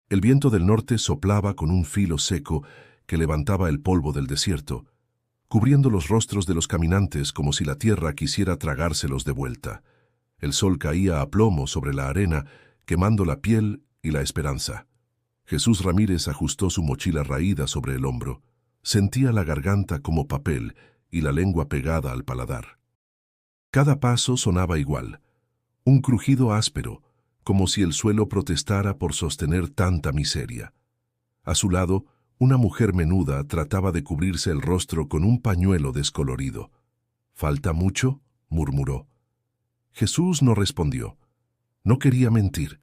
El viento del norte soplaba con un filo seco que levantaba el polvo del desierto, cubriendo los rostros de los caminantes como si la tierra quisiera tragárselos de vuelta. El sol caía a plomo sobre la arena, quemando la piel y la esperanza. Jesús Ramírez ajustó su mochila raída sobre el hombro. Sentía la garganta como papel y la lengua pegada al paladar. Cada paso sonaba igual, un crujido áspero, como si el suelo protestara por sostener tanta miseria. A su lado, una mujer menuda trataba de cubrirse el rostro con un pañuelo descolorido. «¿Falta mucho?», murmuró. Jesús no respondió. No quería mentir.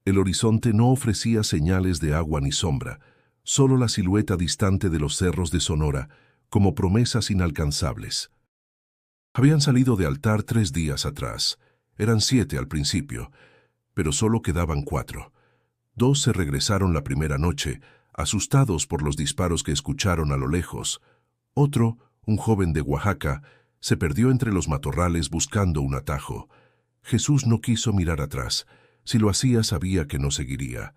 El horizonte no ofrecía señales de agua ni sombra, solo la silueta distante de los cerros de Sonora, como promesas inalcanzables. Habían salido de altar 3 días atrás. Eran 7 al principio, pero solo quedaban 4. 2 se regresaron la primera noche, asustados por los disparos que escucharon a lo lejos. Otro, un joven de Oaxaca, se perdió entre los matorrales buscando un atajo. Jesús no quiso mirar atrás. Si lo hacía, sabía que no seguiría.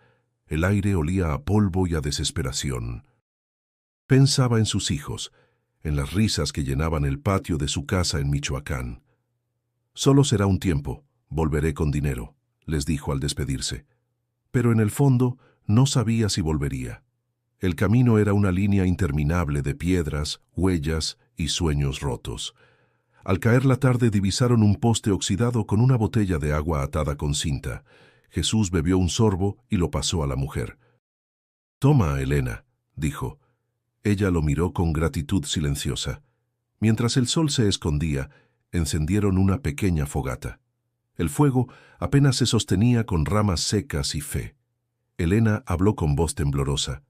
El aire olía a polvo y a desesperación. Pensaba en sus hijos, en las risas que llenaban el patio de su casa en Michoacán. «Solo será un tiempo, volveré con dinero», les dijo al despedirse. Pero en el fondo no sabía si volvería. El camino era una línea interminable de piedras, huellas y sueños rotos. Al caer la tarde divisaron un poste oxidado con una botella de agua atada con cinta. Jesús bebió un sorbo y lo pasó a la mujer. «Toma, Elena», dijo. Ella lo miró con gratitud silenciosa. Mientras el sol se escondía, encendieron una pequeña fogata. El fuego apenas se sostenía con ramas secas y fe. Elena habló con voz temblorosa.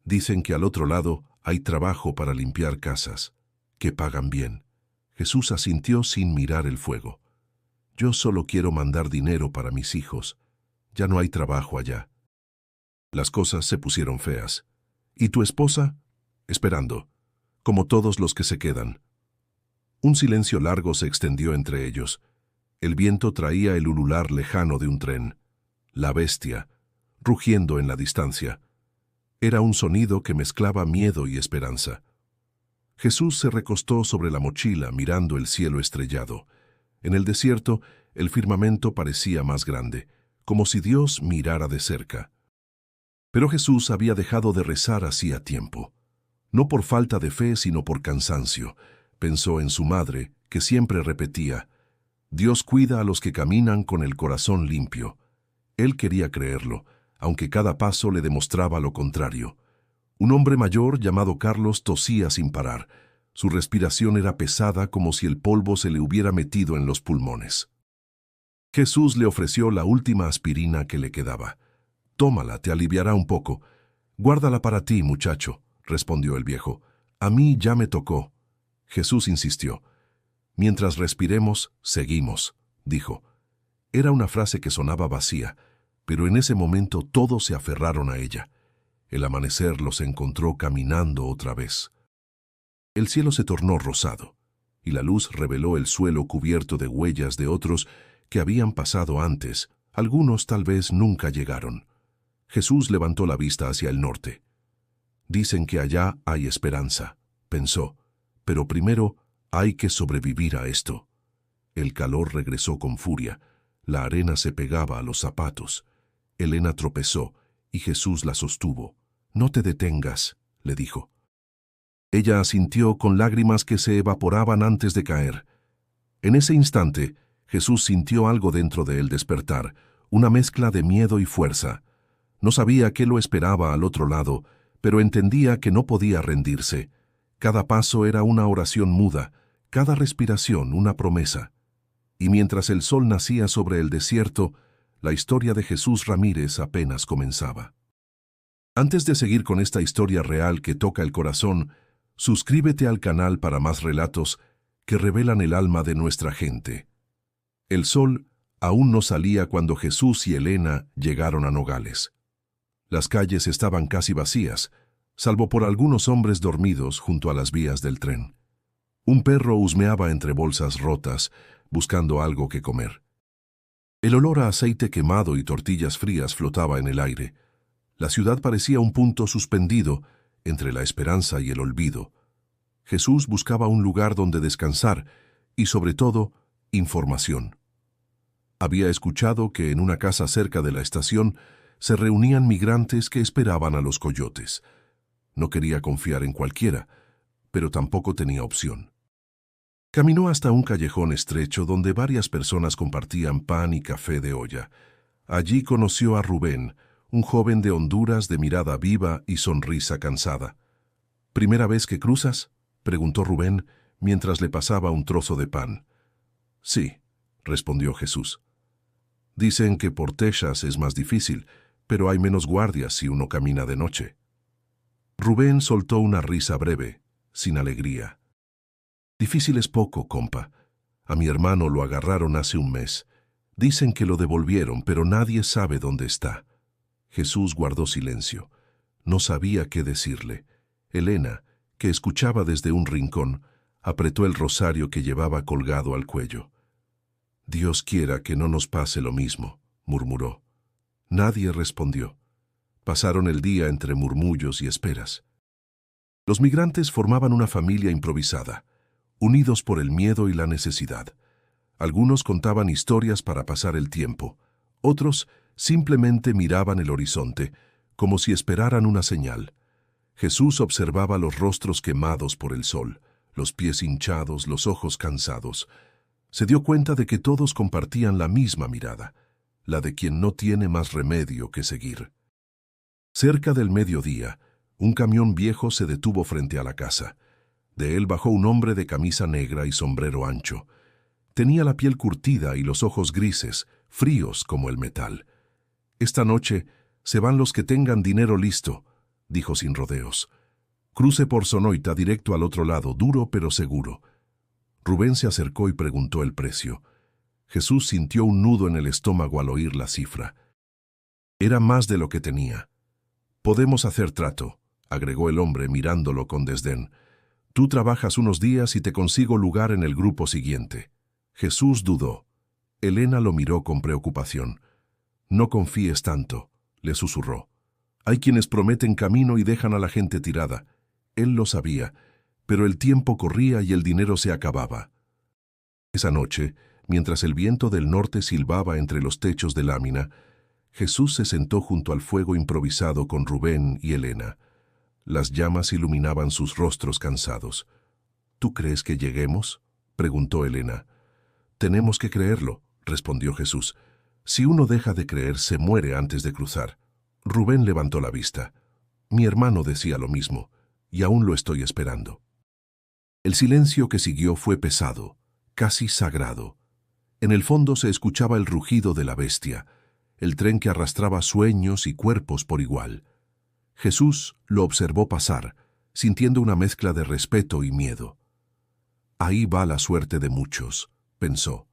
«Dicen que al otro lado hay trabajo para limpiar casas, que pagan bien». Jesús asintió sin mirar el fuego. «Yo solo quiero mandar dinero para mis hijos. Ya no hay trabajo allá». Las cosas se pusieron feas. «¿Y tu esposa?» «Esperando, como todos los que se quedan». Un silencio largo se extendió entre ellos. El viento traía el ulular lejano de un tren. La bestia, rugiendo en la distancia. Era un sonido que mezclaba miedo y esperanza. Jesús se recostó sobre la mochila mirando el cielo estrellado. En el desierto, el firmamento parecía más grande, como si Dios mirara de cerca. Pero Jesús había dejado de rezar hacía tiempo. No por falta de fe, sino por cansancio. Pensó en su madre, que siempre repetía: «Dios cuida a los que caminan con el corazón limpio». Él quería creerlo, aunque cada paso le demostraba lo contrario. Un hombre mayor llamado Carlos tosía sin parar. Su respiración era pesada como si el polvo se le hubiera metido en los pulmones. Jesús le ofreció la última aspirina que le quedaba. «Tómala, te aliviará un poco». «Guárdala para ti, muchacho», respondió el viejo. «A mí ya me tocó». Jesús insistió. «Mientras respiremos, seguimos», dijo. Era una frase que sonaba vacía, pero en ese momento todos se aferraron a ella. El amanecer los encontró caminando otra vez. El cielo se tornó rosado, y la luz reveló el suelo cubierto de huellas de otros que habían pasado antes. Algunos tal vez nunca llegaron. Jesús levantó la vista hacia el norte. «Dicen que allá hay esperanza», pensó, «pero primero hay que sobrevivir a esto». El calor regresó con furia. La arena se pegaba a los zapatos. Elena tropezó y Jesús la sostuvo. «No te detengas», le dijo. Ella asintió con lágrimas que se evaporaban antes de caer. En ese instante, Jesús sintió algo dentro de él despertar, una mezcla de miedo y fuerza. No sabía qué lo esperaba al otro lado, pero entendía que no podía rendirse. Cada paso era una oración muda, cada respiración una promesa. Y mientras el sol nacía sobre el desierto, la historia de Jesús Ramírez apenas comenzaba. Antes de seguir con esta historia real que toca el corazón, suscríbete al canal para más relatos que revelan el alma de nuestra gente. El sol aún no salía cuando Jesús y Elena llegaron a Nogales. Las calles estaban casi vacías, salvo por algunos hombres dormidos junto a las vías del tren. Un perro husmeaba entre bolsas rotas, buscando algo que comer. El olor a aceite quemado y tortillas frías flotaba en el aire. La ciudad parecía un punto suspendido entre la esperanza y el olvido. Jesús buscaba un lugar donde descansar y, sobre todo, información. Había escuchado que en una casa cerca de la estación se reunían migrantes que esperaban a los coyotes. No quería confiar en cualquiera, pero tampoco tenía opción. Caminó hasta un callejón estrecho donde varias personas compartían pan y café de olla. Allí conoció a Rubén, un joven de Honduras de mirada viva y sonrisa cansada. «¿Primera vez que cruzas?», preguntó Rubén mientras le pasaba un trozo de pan. «Sí», respondió Jesús. «Dicen que por Texas es más difícil, pero hay menos guardias si uno camina de noche». Rubén soltó una risa breve, sin alegría. «Difícil es poco, compa. A mi hermano lo agarraron hace un mes. Dicen que lo devolvieron, pero nadie sabe dónde está». Jesús guardó silencio. No sabía qué decirle. Elena, que escuchaba desde un rincón, apretó el rosario que llevaba colgado al cuello. «Dios quiera que no nos pase lo mismo», murmuró. Nadie respondió. Pasaron el día entre murmullos y esperas. Los migrantes formaban una familia improvisada, unidos por el miedo y la necesidad. Algunos contaban historias para pasar el tiempo, otros simplemente miraban el horizonte, como si esperaran una señal. Jesús observaba los rostros quemados por el sol, los pies hinchados, los ojos cansados. Se dio cuenta de que todos compartían la misma mirada, la de quien no tiene más remedio que seguir. Cerca del mediodía, un camión viejo se detuvo frente a la casa. De él bajó un hombre de camisa negra y sombrero ancho. Tenía la piel curtida y los ojos grises, fríos como el metal. «Esta noche se van los que tengan dinero listo», dijo sin rodeos. «Cruce por Sonoita directo al otro lado, duro pero seguro». Rubén se acercó y preguntó el precio. Jesús sintió un nudo en el estómago al oír la cifra. Era más de lo que tenía. «Podemos hacer trato», agregó el hombre mirándolo con desdén. «Tú trabajas unos días y te consigo lugar en el grupo siguiente». Jesús dudó. Elena lo miró con preocupación. «No confíes tanto», le susurró. «Hay quienes prometen camino y dejan a la gente tirada». Él lo sabía, pero el tiempo corría y el dinero se acababa. Esa noche, mientras el viento del norte silbaba entre los techos de lámina, Jesús se sentó junto al fuego improvisado con Rubén y Elena. Las llamas iluminaban sus rostros cansados. «¿Tú crees que lleguemos?», preguntó Elena. «Tenemos que creerlo», respondió Jesús. «Si uno deja de creer, se muere antes de cruzar». Rubén levantó la vista. «Mi hermano decía lo mismo, y aún lo estoy esperando». El silencio que siguió fue pesado, casi sagrado. En el fondo se escuchaba el rugido de la bestia, el tren que arrastraba sueños y cuerpos por igual. Jesús lo observó pasar, sintiendo una mezcla de respeto y miedo. «Ahí va la suerte de muchos», pensó.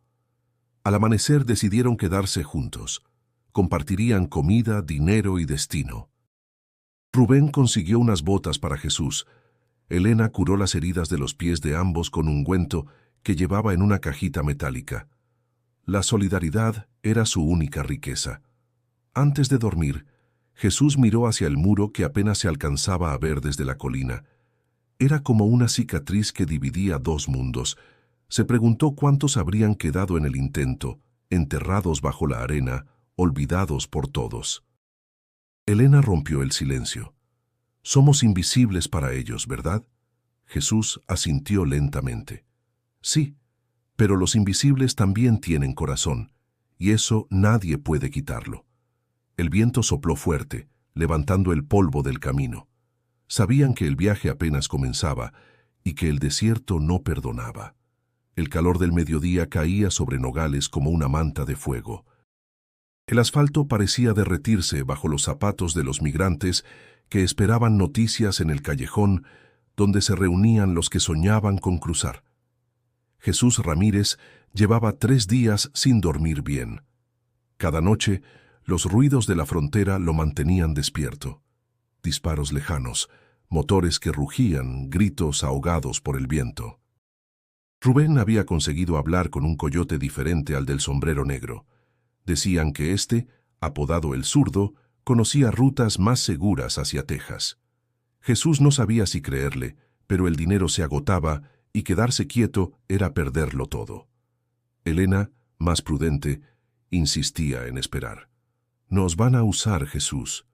Al amanecer decidieron quedarse juntos. Compartirían comida, dinero y destino. Rubén consiguió unas botas para Jesús. Elena curó las heridas de los pies de ambos con ungüento que llevaba en una cajita metálica. La solidaridad era su única riqueza. Antes de dormir, Jesús miró hacia el muro que apenas se alcanzaba a ver desde la colina. Era como una cicatriz que dividía dos mundos. Se preguntó cuántos habrían quedado en el intento, enterrados bajo la arena, olvidados por todos. Elena rompió el silencio. «Somos invisibles para ellos, ¿verdad?». Jesús asintió lentamente. «Sí, pero los invisibles también tienen corazón, y eso nadie puede quitarlo». El viento sopló fuerte, levantando el polvo del camino. Sabían que el viaje apenas comenzaba y que el desierto no perdonaba. El calor del mediodía caía sobre Nogales como una manta de fuego. El asfalto parecía derretirse bajo los zapatos de los migrantes que esperaban noticias en el callejón donde se reunían los que soñaban con cruzar. Jesús Ramírez llevaba 3 días sin dormir bien. Cada noche, los ruidos de la frontera lo mantenían despierto. Disparos lejanos, motores que rugían, gritos ahogados por el viento. Rubén había conseguido hablar con un coyote diferente al del sombrero negro. Decían que éste, apodado el zurdo, conocía rutas más seguras hacia Texas. Jesús no sabía si creerle, pero el dinero se agotaba y quedarse quieto era perderlo todo. Elena, más prudente, insistía en esperar. «Nos van a usar, Jesús»,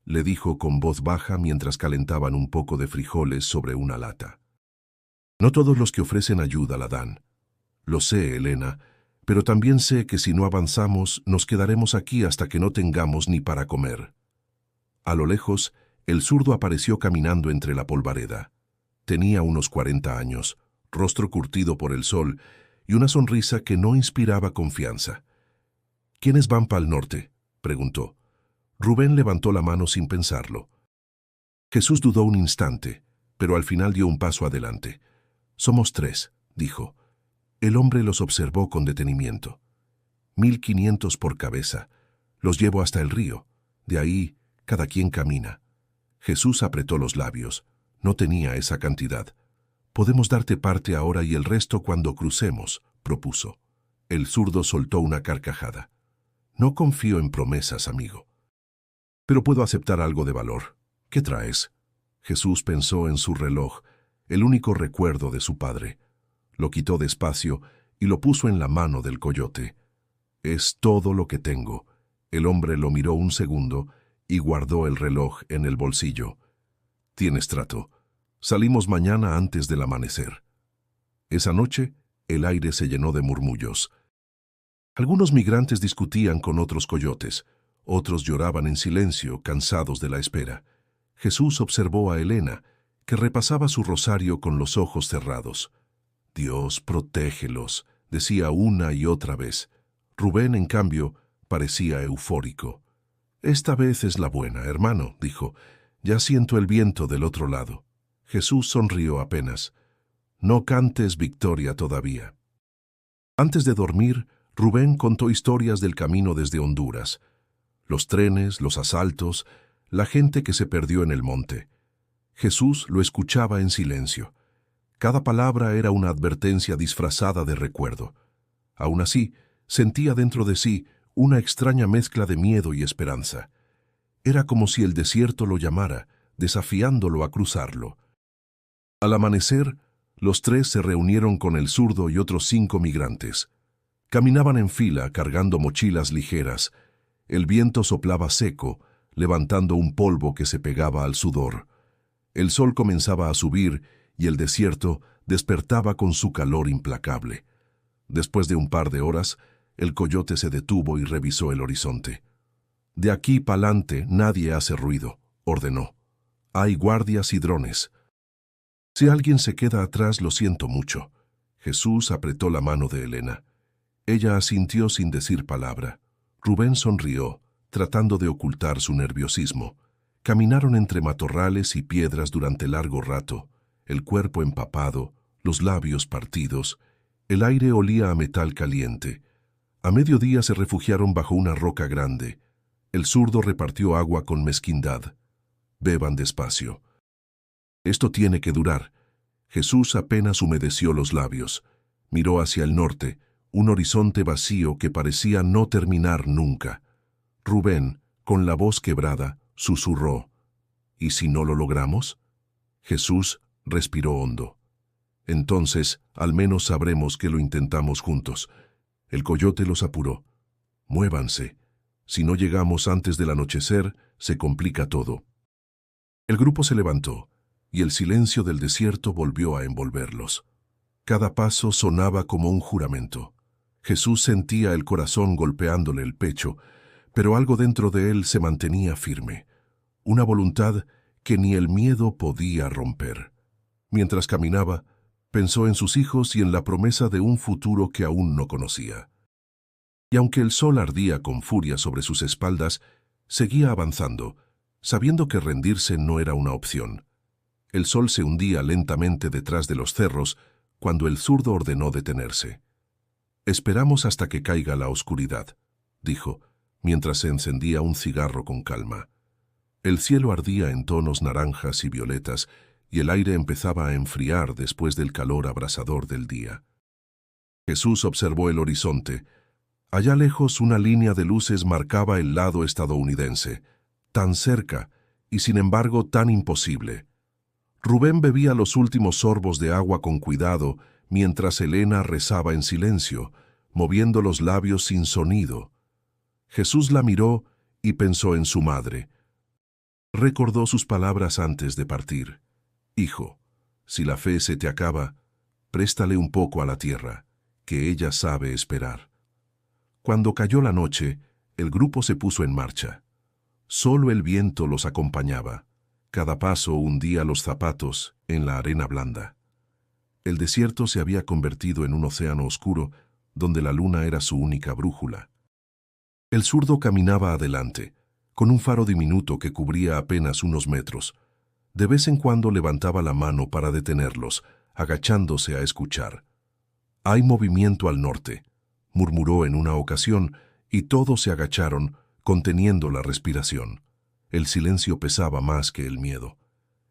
le dijo con voz baja mientras calentaban un poco de frijoles sobre una lata. «No todos los que ofrecen ayuda la dan. Lo sé, Elena, pero también sé que si no avanzamos nos quedaremos aquí hasta que no tengamos ni para comer». A lo lejos, el zurdo apareció caminando entre la polvareda. Tenía unos 40 años, rostro curtido por el sol y una sonrisa que no inspiraba confianza. «¿Quiénes van para el norte?», preguntó. Rubén levantó la mano sin pensarlo. Jesús dudó un instante, pero al final dio un paso adelante. «Somos 3», dijo. El hombre los observó con detenimiento. 1.500 por cabeza. Los llevo hasta el río. De ahí, cada quien camina. Jesús apretó los labios. No tenía esa cantidad. «Podemos darte parte ahora y el resto cuando crucemos», propuso. El zurdo soltó una carcajada. «No confío en promesas, amigo. Pero puedo aceptar algo de valor. ¿Qué traes?». Jesús pensó en su reloj, el único recuerdo de su padre. Lo quitó despacio y lo puso en la mano del coyote. «Es todo lo que tengo». El hombre lo miró un segundo y guardó el reloj en el bolsillo. «Tienes trato. Salimos mañana antes del amanecer». Esa noche, el aire se llenó de murmullos. Algunos migrantes discutían con otros coyotes. Otros lloraban en silencio, cansados de la espera. Jesús observó a Elena, que repasaba su rosario con los ojos cerrados. «Dios, protégelos», decía una y otra vez. Rubén, en cambio, parecía eufórico. «Esta vez es la buena, hermano», dijo. «Ya siento el viento del otro lado». Jesús sonrió apenas. «No cantes victoria todavía». Antes de dormir, Rubén contó historias del camino desde Honduras. Los trenes, los asaltos, la gente que se perdió en el monte. Jesús lo escuchaba en silencio. Cada palabra era una advertencia disfrazada de recuerdo. Aún así, sentía dentro de sí una extraña mezcla de miedo y esperanza. Era como si el desierto lo llamara, desafiándolo a cruzarlo. Al amanecer, los 3 se reunieron con el zurdo y otros 5 migrantes. Caminaban en fila, cargando mochilas ligeras. El viento soplaba seco, levantando un polvo que se pegaba al sudor. El sol comenzaba a subir y el desierto despertaba con su calor implacable. Después de un par de horas, el coyote se detuvo y revisó el horizonte. «De aquí pa'lante nadie hace ruido», ordenó. «Hay guardias y drones. Si alguien se queda atrás, lo siento mucho». Jesús apretó la mano de Elena. Ella asintió sin decir palabra. Rubén sonrió, tratando de ocultar su nerviosismo. Caminaron entre matorrales y piedras durante largo rato, el cuerpo empapado, los labios partidos. El aire olía a metal caliente. A mediodía se refugiaron bajo una roca grande. El zurdo repartió agua con mezquindad. «Beban despacio. Esto tiene que durar». Jesús apenas humedeció los labios. Miró hacia el norte, un horizonte vacío que parecía no terminar nunca. Rubén, con la voz quebrada, susurró: «¿Y si no lo logramos?». Jesús respiró hondo. «Entonces, al menos sabremos que lo intentamos juntos». El coyote los apuró. «Muévanse. Si no llegamos antes del anochecer, se complica todo». El grupo se levantó, y el silencio del desierto volvió a envolverlos. Cada paso sonaba como un juramento. Jesús sentía el corazón golpeándole el pecho, pero algo dentro de él se mantenía firme. Una voluntad que ni el miedo podía romper. Mientras caminaba, pensó en sus hijos y en la promesa de un futuro que aún no conocía. Y aunque el sol ardía con furia sobre sus espaldas, seguía avanzando, sabiendo que rendirse no era una opción. El sol se hundía lentamente detrás de los cerros cuando el zurdo ordenó detenerse. «Esperamos hasta que caiga la oscuridad», dijo, mientras se encendía un cigarro con calma. El cielo ardía en tonos naranjas y violetas, y el aire empezaba a enfriar después del calor abrasador del día. Jesús observó el horizonte. Allá lejos una línea de luces marcaba el lado estadounidense. tan cerca, y sin embargo tan imposible. Rubén bebía los últimos sorbos de agua con cuidado, mientras Elena rezaba en silencio, moviendo los labios sin sonido. Jesús la miró y pensó en su madre. Recordó sus palabras antes de partir. Hijo, si la fe se te acaba, préstale un poco a la tierra, que ella sabe esperar. Cuando cayó la noche, el grupo se puso en marcha. Solo el viento los acompañaba. Cada paso hundía los zapatos en la arena blanda. El desierto se había convertido en un océano oscuro, donde la luna era su única brújula. El zurdo caminaba adelante, con un faro diminuto que cubría apenas unos metros. De vez en cuando levantaba la mano para detenerlos, agachándose a escuchar. «Hay movimiento al norte», murmuró en una ocasión, y todos se agacharon, conteniendo la respiración. El silencio pesaba más que el miedo.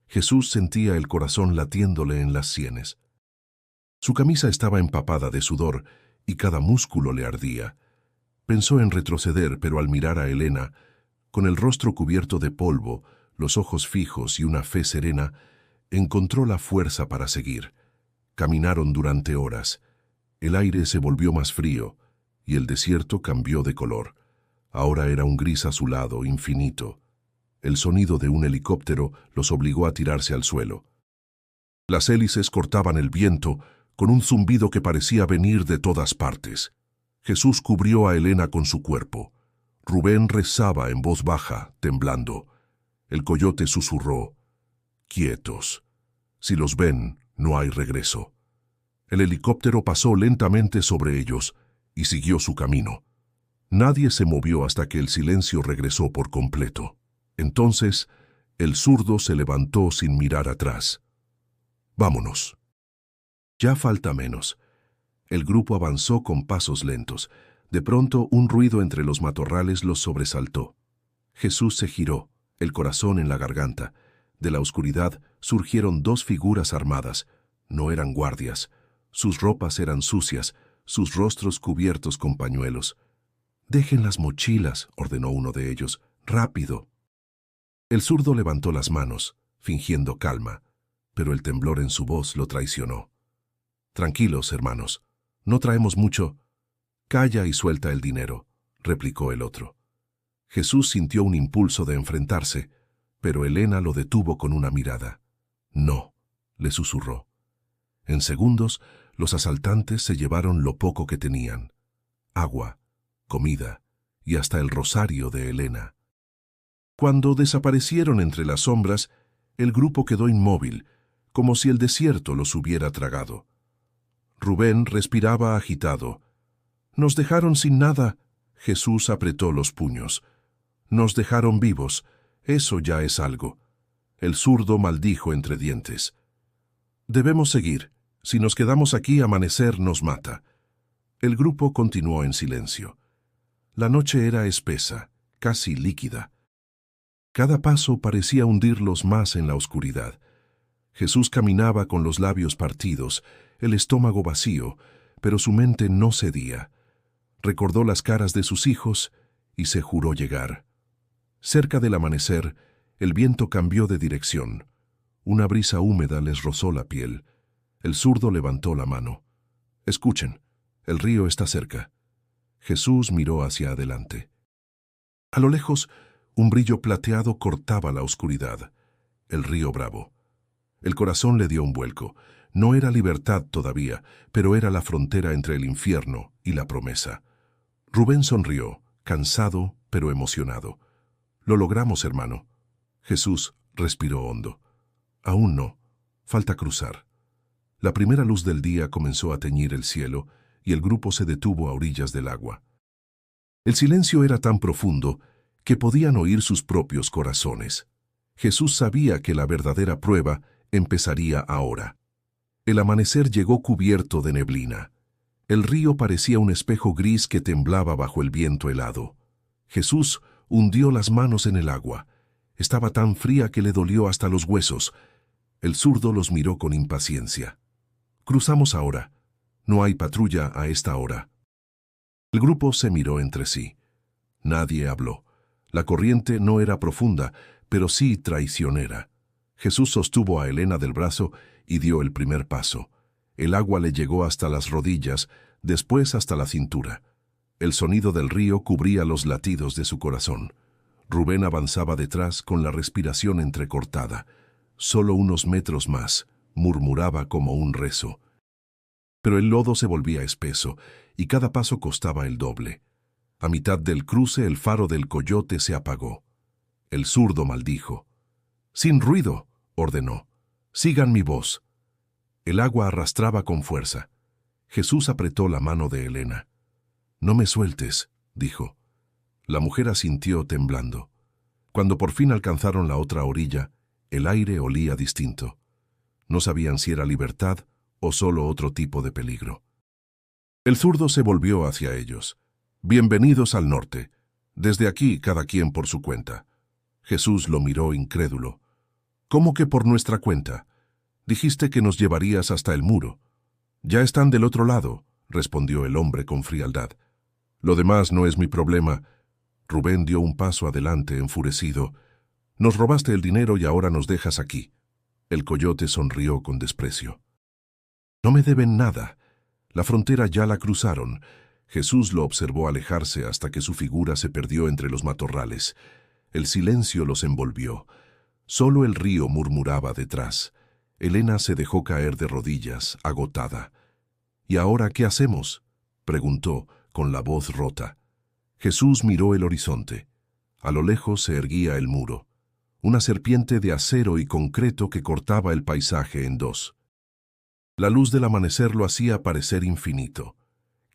Jesús sentía el corazón latiéndole en las sienes. Su camisa estaba empapada de sudor y cada músculo le ardía. Pensó en retroceder, pero al mirar a Elena, con el rostro cubierto de polvo, los ojos fijos y una fe serena, encontró la fuerza para seguir. Caminaron durante horas. El aire se volvió más frío y el desierto cambió de color. Ahora era un gris azulado, infinito. El sonido de un helicóptero los obligó a tirarse al suelo. Las hélices cortaban el viento con un zumbido que parecía venir de todas partes. Jesús cubrió a Elena con su cuerpo. Rubén rezaba en voz baja, temblando. El coyote susurró: «Quietos. Si los ven, no hay regreso». El helicóptero pasó lentamente sobre ellos y siguió su camino. Nadie se movió hasta que el silencio regresó por completo. Entonces, el zurdo se levantó sin mirar atrás. «Vámonos». Ya falta menos. El grupo avanzó con pasos lentos. De pronto, un ruido entre los matorrales los sobresaltó. Jesús se giró, el corazón en la garganta. De la oscuridad surgieron dos figuras armadas. No eran guardias. Sus ropas eran sucias, sus rostros cubiertos con pañuelos. «Dejen las mochilas», ordenó uno de ellos. «Rápido». El zurdo levantó las manos, fingiendo calma, pero el temblor en su voz lo traicionó. «Tranquilos, hermanos. No traemos mucho». «Calla y suelta el dinero», replicó el otro. Jesús sintió un impulso de enfrentarse, pero Elena lo detuvo con una mirada. «No», le susurró. En segundos, los asaltantes se llevaron lo poco que tenían: agua, comida y hasta el rosario de Elena. Cuando desaparecieron entre las sombras, el grupo quedó inmóvil, como si el desierto los hubiera tragado. Rubén respiraba agitado. «Nos dejaron sin nada». Jesús apretó los puños. «Nos dejaron vivos. Eso ya es algo». El zurdo maldijo entre dientes. «Debemos seguir. Si nos quedamos aquí, amanecer nos mata». El grupo continuó en silencio. La noche era espesa, casi líquida. Cada paso parecía hundirlos más en la oscuridad. Jesús caminaba con los labios partidos, el estómago vacío, pero su mente no cedía. Recordó las caras de sus hijos y se juró llegar. Cerca del amanecer, el viento cambió de dirección. Una brisa húmeda les rozó la piel. El zurdo levantó la mano. «Escuchen, el río está cerca». Jesús miró hacia adelante. A lo lejos, un brillo plateado cortaba la oscuridad. El río Bravo. El corazón le dio un vuelco. No era libertad todavía, pero era la frontera entre el infierno y la promesa. Rubén sonrió, cansado pero emocionado. «Lo logramos, hermano». Jesús respiró hondo. «Aún no. Falta cruzar». La primera luz del día comenzó a teñir el cielo y el grupo se detuvo a orillas del agua. El silencio era tan profundo que podían oír sus propios corazones. Jesús sabía que la verdadera prueba empezaría ahora. El amanecer llegó cubierto de neblina. El río parecía un espejo gris que temblaba bajo el viento helado. Jesús hundió las manos en el agua. Estaba tan fría que le dolió hasta los huesos. El zurdo los miró con impaciencia. «Cruzamos ahora. No hay patrulla a esta hora». El grupo se miró entre sí. Nadie habló. La corriente no era profunda, pero sí traicionera. Jesús sostuvo a Elena del brazo y dio el primer paso. El agua le llegó hasta las rodillas, después hasta la cintura. El sonido del río cubría los latidos de su corazón. Rubén avanzaba detrás con la respiración entrecortada. Solo unos metros más, murmuraba como un rezo. Pero el lodo se volvía espeso, y cada paso costaba el doble. A mitad del cruce el faro del coyote se apagó. El zurdo maldijo. «Sin ruido», ordenó. «Sigan mi voz». El agua arrastraba con fuerza. Jesús apretó la mano de Elena. «No me sueltes», dijo. La mujer asintió temblando. Cuando por fin alcanzaron la otra orilla, el aire olía distinto. No sabían si era libertad o solo otro tipo de peligro. El zurdo se volvió hacia ellos. «Bienvenidos al norte. Desde aquí cada quien por su cuenta». Jesús lo miró incrédulo. «¿Cómo que por nuestra cuenta? Dijiste que nos llevarías hasta el muro». «Ya están del otro lado», respondió el hombre con frialdad. «Lo demás no es mi problema». Rubén dio un paso adelante, enfurecido. «Nos robaste el dinero y ahora nos dejas aquí». El coyote sonrió con desprecio. «No me deben nada. La frontera ya la cruzaron». Jesús lo observó alejarse hasta que su figura se perdió entre los matorrales. El silencio los envolvió. Solo el río murmuraba detrás. Elena se dejó caer de rodillas, agotada. «¿Y ahora qué hacemos?», preguntó, con la voz rota. Jesús miró el horizonte. A lo lejos se erguía el muro, una serpiente de acero y concreto que cortaba el paisaje en dos. La luz del amanecer lo hacía parecer infinito.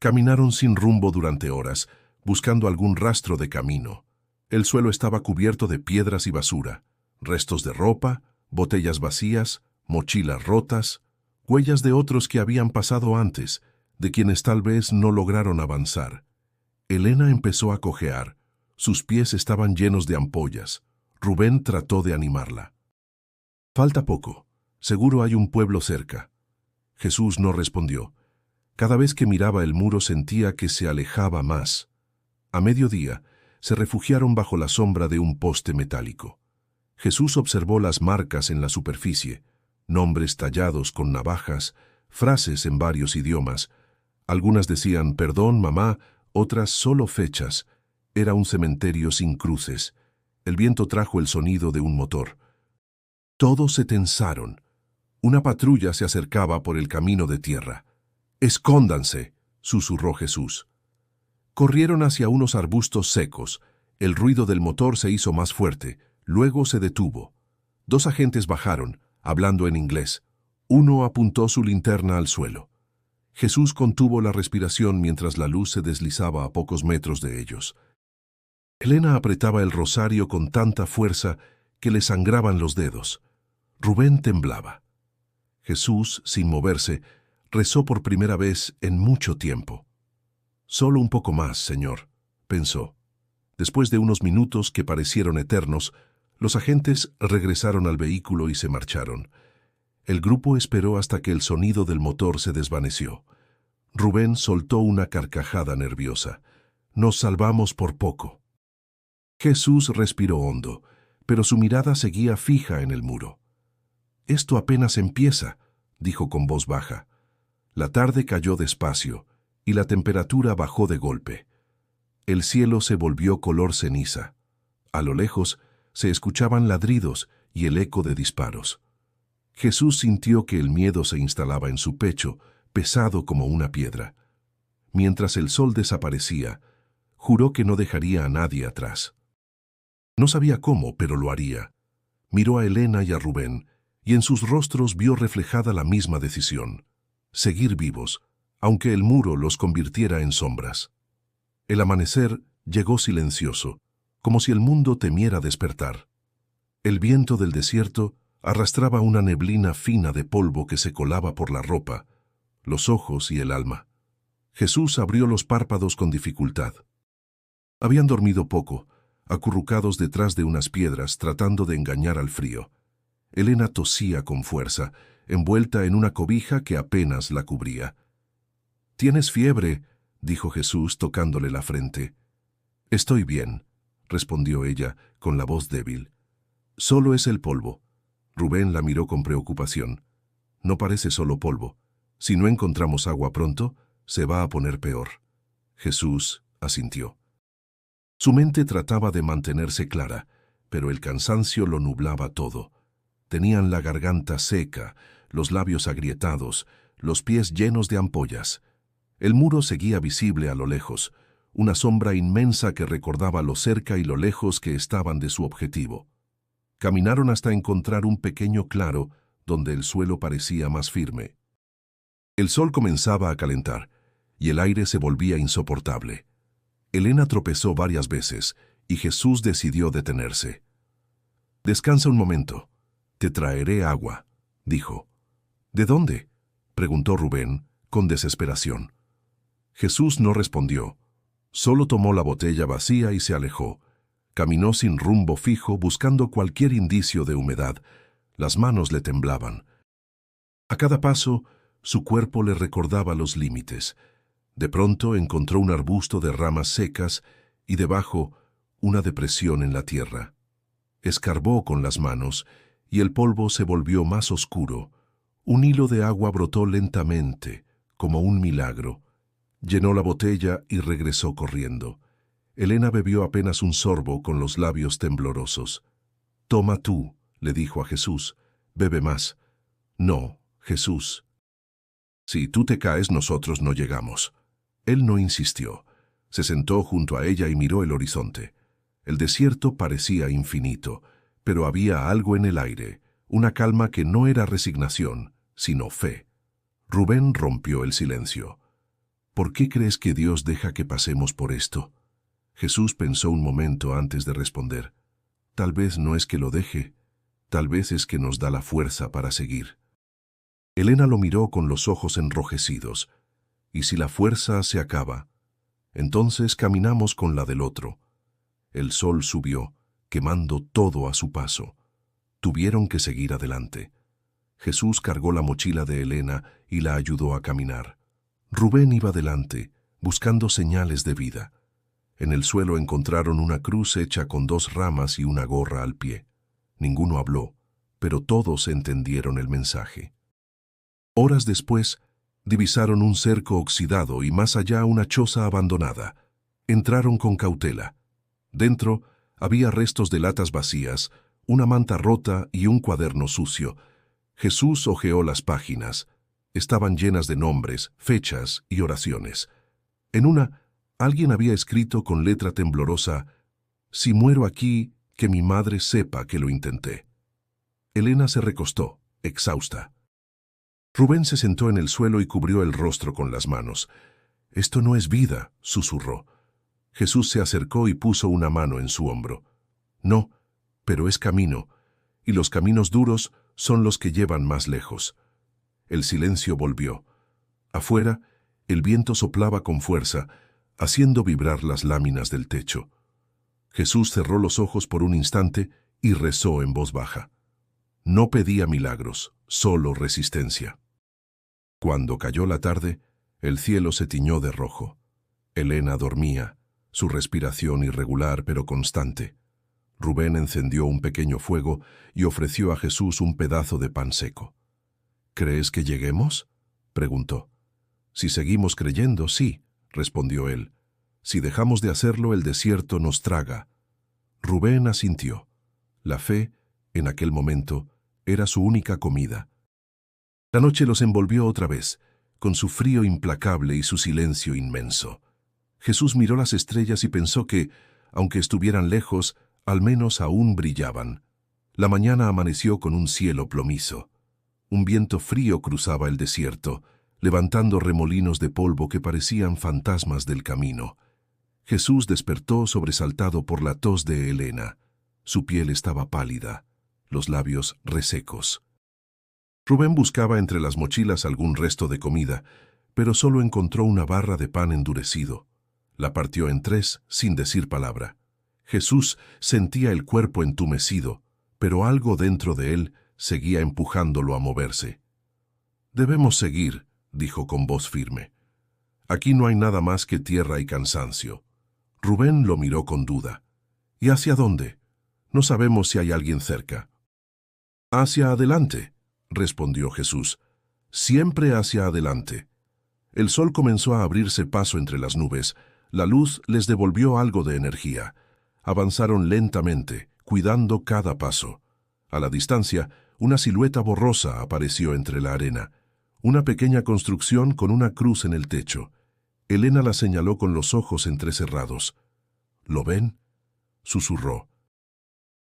Caminaron sin rumbo durante horas, buscando algún rastro de camino. El suelo estaba cubierto de piedras y basura, restos de ropa, botellas vacías, mochilas rotas, huellas de otros que habían pasado antes, de quienes tal vez no lograron avanzar. Elena empezó a cojear. Sus pies estaban llenos de ampollas. Rubén trató de animarla. «Falta poco. Seguro hay un pueblo cerca». Jesús no respondió. Cada vez que miraba el muro sentía que se alejaba más. A mediodía, se refugiaron bajo la sombra de un poste metálico. Jesús observó las marcas en la superficie, nombres tallados con navajas, frases en varios idiomas. Algunas decían «perdón, mamá», otras solo fechas. Era un cementerio sin cruces. El viento trajo el sonido de un motor. Todos se tensaron. Una patrulla se acercaba por el camino de tierra. «Escóndanse», susurró Jesús. Corrieron hacia unos arbustos secos. El ruido del motor se hizo más fuerte. Luego se detuvo. Dos agentes bajaron, hablando en inglés. Uno apuntó su linterna al suelo. Jesús contuvo la respiración mientras la luz se deslizaba a pocos metros de ellos. Elena apretaba el rosario con tanta fuerza que le sangraban los dedos. Rubén temblaba. Jesús, sin moverse, rezó por primera vez en mucho tiempo. «Solo un poco más, Señor», pensó. Después de unos minutos que parecieron eternos, los agentes regresaron al vehículo y se marcharon. El grupo esperó hasta que el sonido del motor se desvaneció. Rubén soltó una carcajada nerviosa. «Nos salvamos por poco». Jesús respiró hondo, pero su mirada seguía fija en el muro. «Esto apenas empieza», dijo con voz baja. La tarde cayó despacio y la temperatura bajó de golpe. El cielo se volvió color ceniza. A lo lejos se escuchaban ladridos y el eco de disparos. Jesús sintió que el miedo se instalaba en su pecho, pesado como una piedra. Mientras el sol desaparecía, juró que no dejaría a nadie atrás. No sabía cómo, pero lo haría. Miró a Elena y a Rubén, y en sus rostros vio reflejada la misma decisión: seguir vivos, aunque el muro los convirtiera en sombras. El amanecer llegó silencioso, como si el mundo temiera despertar. El viento del desierto arrastraba una neblina fina de polvo que se colaba por la ropa, los ojos y el alma. Jesús abrió los párpados con dificultad. Habían dormido poco, acurrucados detrás de unas piedras tratando de engañar al frío. Elena tosía con fuerza, envuelta en una cobija que apenas la cubría. «¿Tienes fiebre?», dijo Jesús tocándole la frente. «Estoy bien», respondió ella con la voz débil. Solo es el polvo. Rubén la miró con preocupación. No parece solo polvo. Si no encontramos agua pronto, se va a poner peor. Jesús asintió. Su mente trataba de mantenerse clara, pero el cansancio lo nublaba todo. Tenían la garganta seca, los labios agrietados, los pies llenos de ampollas. El muro seguía visible a lo lejos, una sombra inmensa que recordaba lo cerca y lo lejos que estaban de su objetivo. Caminaron hasta encontrar un pequeño claro donde el suelo parecía más firme. El sol comenzaba a calentar y el aire se volvía insoportable. Elena tropezó varias veces y Jesús decidió detenerse. «Descansa un momento. Te traeré agua», dijo. «¿De dónde?», preguntó Rubén, con desesperación. Jesús no respondió. Solo tomó la botella vacía y se alejó. Caminó sin rumbo fijo, buscando cualquier indicio de humedad. Las manos le temblaban. A cada paso, su cuerpo le recordaba los límites. De pronto encontró un arbusto de ramas secas y debajo una depresión en la tierra. Escarbó con las manos y el polvo se volvió más oscuro. Un hilo de agua brotó lentamente, como un milagro. Llenó la botella y regresó corriendo. Elena bebió apenas un sorbo con los labios temblorosos. «Toma tú», le dijo a Jesús, «bebe más». «No, Jesús. Si tú te caes, nosotros no llegamos». Él no insistió. Se sentó junto a ella y miró el horizonte. El desierto parecía infinito, pero había algo en el aire, una calma que no era resignación, sino fe. Rubén rompió el silencio. «¿Por qué crees que Dios deja que pasemos por esto?». Jesús pensó un momento antes de responder. «Tal vez no es que lo deje, tal vez es que nos da la fuerza para seguir». Elena lo miró con los ojos enrojecidos. «¿Y si la fuerza se acaba? Entonces caminamos con la del otro». El sol subió, quemando todo a su paso. Tuvieron que seguir adelante. Jesús cargó la mochila de Elena y la ayudó a caminar. Rubén iba delante, buscando señales de vida. En el suelo encontraron una cruz hecha con 2 ramas y una gorra al pie. Ninguno habló, pero todos entendieron el mensaje. Horas después, divisaron un cerco oxidado y más allá una choza abandonada. Entraron con cautela. Dentro había restos de latas vacías, una manta rota y un cuaderno sucio. Jesús hojeó las páginas. Estaban llenas de nombres, fechas y oraciones. En una, alguien había escrito con letra temblorosa: «Si muero aquí, que mi madre sepa que lo intenté». Elena se recostó, exhausta. Rubén se sentó en el suelo y cubrió el rostro con las manos. «Esto no es vida», susurró. Jesús se acercó y puso una mano en su hombro. «No, pero es camino, y los caminos duros son los que llevan más lejos». El silencio volvió. Afuera, el viento soplaba con fuerza, haciendo vibrar las láminas del techo. Jesús cerró los ojos por un instante y rezó en voz baja. No pedía milagros, solo resistencia. Cuando cayó la tarde, el cielo se tiñó de rojo. Elena dormía, su respiración irregular pero constante. Rubén encendió un pequeño fuego y ofreció a Jesús un pedazo de pan seco. «¿Crees que lleguemos?», preguntó. «Si seguimos creyendo, sí», respondió él. «Si dejamos de hacerlo, el desierto nos traga». Rubén asintió. La fe, en aquel momento, era su única comida. La noche los envolvió otra vez, con su frío implacable y su silencio inmenso. Jesús miró las estrellas y pensó que, aunque estuvieran lejos, al menos aún brillaban. La mañana amaneció con un cielo plomizo. Un viento frío cruzaba el desierto, levantando remolinos de polvo que parecían fantasmas del camino. Jesús despertó sobresaltado por la tos de Elena. Su piel estaba pálida, los labios resecos. Rubén buscaba entre las mochilas algún resto de comida, pero solo encontró una barra de pan endurecido. La partió en 3 sin decir palabra. Jesús sentía el cuerpo entumecido, pero algo dentro de él seguía empujándolo a moverse. «Debemos seguir», dijo con voz firme. «Aquí no hay nada más que tierra y cansancio». Rubén lo miró con duda. ¿Y hacia dónde? No sabemos si hay alguien cerca. Hacia adelante, respondió Jesús. Siempre hacia adelante. El sol comenzó a abrirse paso entre las nubes. La luz les devolvió algo de energía. Avanzaron lentamente, cuidando cada paso. A la distancia, una silueta borrosa apareció entre la arena. Una pequeña construcción con una cruz en el techo. Elena la señaló con los ojos entrecerrados. ¿Lo ven?, susurró.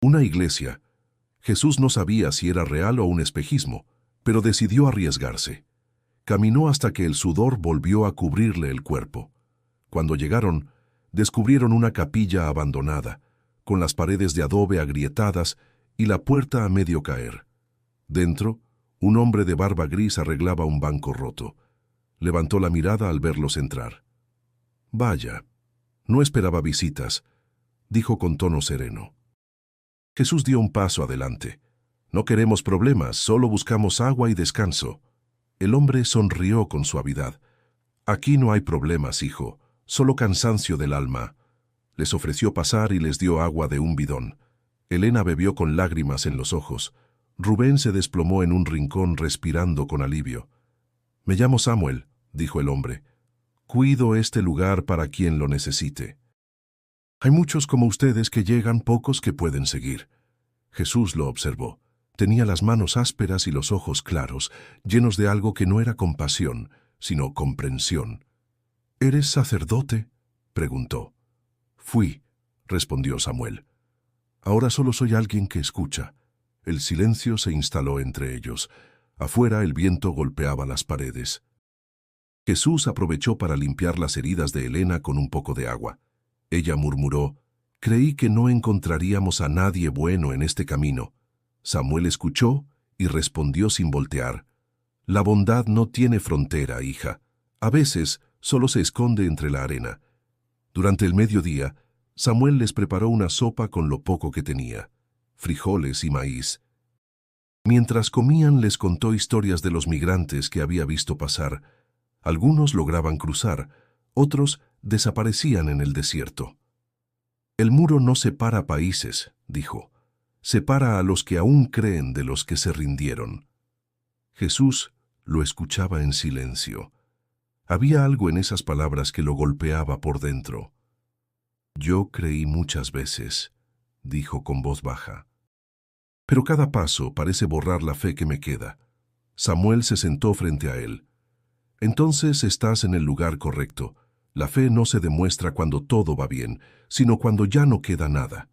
Una iglesia. Jesús no sabía si era real o un espejismo, pero decidió arriesgarse. Caminó hasta que el sudor volvió a cubrirle el cuerpo. Cuando llegaron, descubrieron una capilla abandonada, con las paredes de adobe agrietadas y la puerta a medio caer. Dentro, un hombre de barba gris arreglaba un banco roto. Levantó la mirada al verlos entrar. «Vaya, no esperaba visitas», dijo con tono sereno. Jesús dio un paso adelante. «No queremos problemas, solo buscamos agua y descanso». El hombre sonrió con suavidad. «Aquí no hay problemas, hijo, solo cansancio del alma». Les ofreció pasar y les dio agua de un bidón. Elena bebió con lágrimas en los ojos. Rubén se desplomó en un rincón respirando con alivio. «Me llamo Samuel», dijo el hombre. «Cuido este lugar para quien lo necesite. Hay muchos como ustedes que llegan, pocos que pueden seguir». Jesús lo observó. Tenía las manos ásperas y los ojos claros, llenos de algo que no era compasión, sino comprensión. «¿Eres sacerdote?», preguntó. «Fui», respondió Samuel. «Ahora solo soy alguien que escucha». El silencio se instaló entre ellos. Afuera el viento golpeaba las paredes. Jesús aprovechó para limpiar las heridas de Elena con un poco de agua. Ella murmuró: «Creí que no encontraríamos a nadie bueno en este camino». Samuel escuchó y respondió sin voltear: «La bondad no tiene frontera, hija. A veces solo se esconde entre la arena». Durante el mediodía, Samuel les preparó una sopa con lo poco que tenía, frijoles y maíz. Mientras comían, les contó historias de los migrantes que había visto pasar. Algunos lograban cruzar, otros desaparecían en el desierto. «El muro no separa países», dijo. «Separa a los que aún creen de los que se rindieron». Jesús lo escuchaba en silencio. Había algo en esas palabras que lo golpeaba por dentro. «Yo creí muchas veces», dijo con voz baja. «Pero cada paso parece borrar la fe que me queda». Samuel se sentó frente a él. «Entonces estás en el lugar correcto. La fe no se demuestra cuando todo va bien, sino cuando ya no queda nada».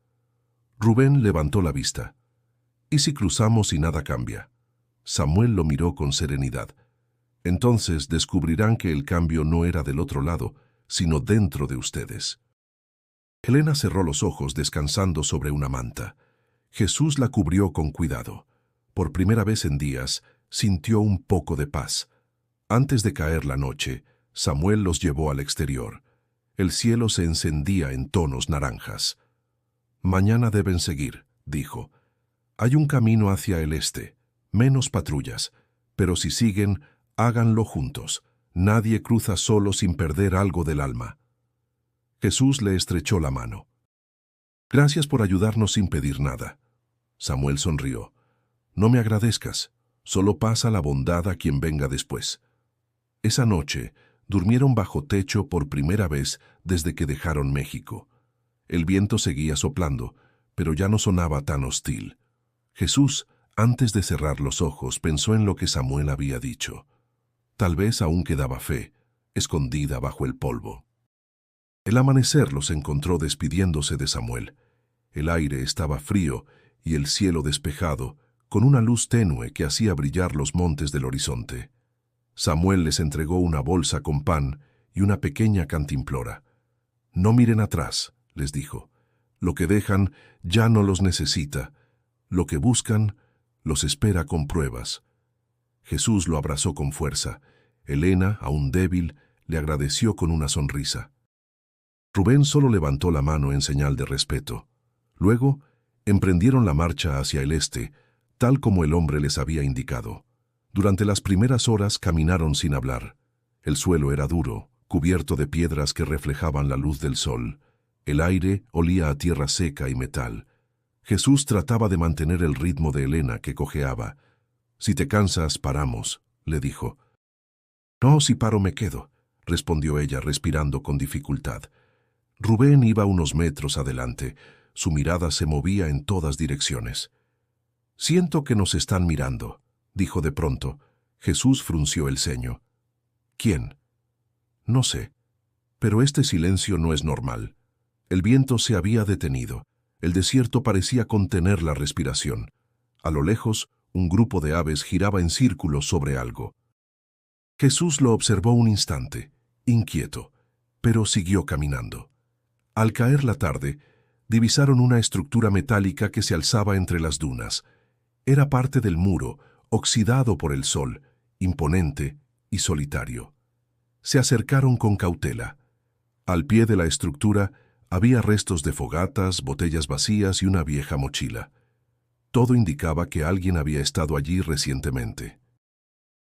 Rubén levantó la vista. «¿Y si cruzamos y nada cambia?». Samuel lo miró con serenidad. «Entonces descubrirán que el cambio no era del otro lado, sino dentro de ustedes». Elena cerró los ojos descansando sobre una manta. Jesús la cubrió con cuidado. Por primera vez en días, sintió un poco de paz. Antes de caer la noche, Samuel los llevó al exterior. El cielo se encendía en tonos naranjas. «Mañana deben seguir», dijo. «Hay un camino hacia el este, menos patrullas, pero si siguen, háganlo juntos. Nadie cruza solo sin perder algo del alma». Jesús le estrechó la mano. «Gracias por ayudarnos sin pedir nada». Samuel sonrió. «No me agradezcas, solo pasa la bondad a quien venga después». Esa noche, durmieron bajo techo por primera vez desde que dejaron México. El viento seguía soplando, pero ya no sonaba tan hostil. Jesús, antes de cerrar los ojos, pensó en lo que Samuel había dicho. Tal vez aún quedaba fe, escondida bajo el polvo. El amanecer los encontró despidiéndose de Samuel. El aire estaba frío y el cielo despejado, con una luz tenue que hacía brillar los montes del horizonte. Samuel les entregó una bolsa con pan y una pequeña cantimplora. «No miren atrás», les dijo. «Lo que dejan ya no los necesita. Lo que buscan los espera con pruebas». Jesús lo abrazó con fuerza. Elena, aún débil, le agradeció con una sonrisa. Rubén solo levantó la mano en señal de respeto. Luego, emprendieron la marcha hacia el este, tal como el hombre les había indicado. Durante las primeras horas caminaron sin hablar. El suelo era duro, cubierto de piedras que reflejaban la luz del sol. El aire olía a tierra seca y metal. Jesús trataba de mantener el ritmo de Elena, que cojeaba. «Si te cansas, paramos», le dijo. «No, si paro me quedo», respondió ella, respirando con dificultad. Rubén iba unos metros adelante. Su mirada se movía en todas direcciones. «Siento que nos están mirando», dijo de pronto. Jesús frunció el ceño. «¿Quién?» «No sé. Pero este silencio no es normal». El viento se había detenido. El desierto parecía contener la respiración. A lo lejos, un grupo de aves giraba en círculos sobre algo. Jesús lo observó un instante, inquieto, pero siguió caminando. Al caer la tarde, divisaron una estructura metálica que se alzaba entre las dunas. Era parte del muro, oxidado por el sol, imponente y solitario. Se acercaron con cautela. Al pie de la estructura había restos de fogatas, botellas vacías y una vieja mochila. Todo indicaba que alguien había estado allí recientemente.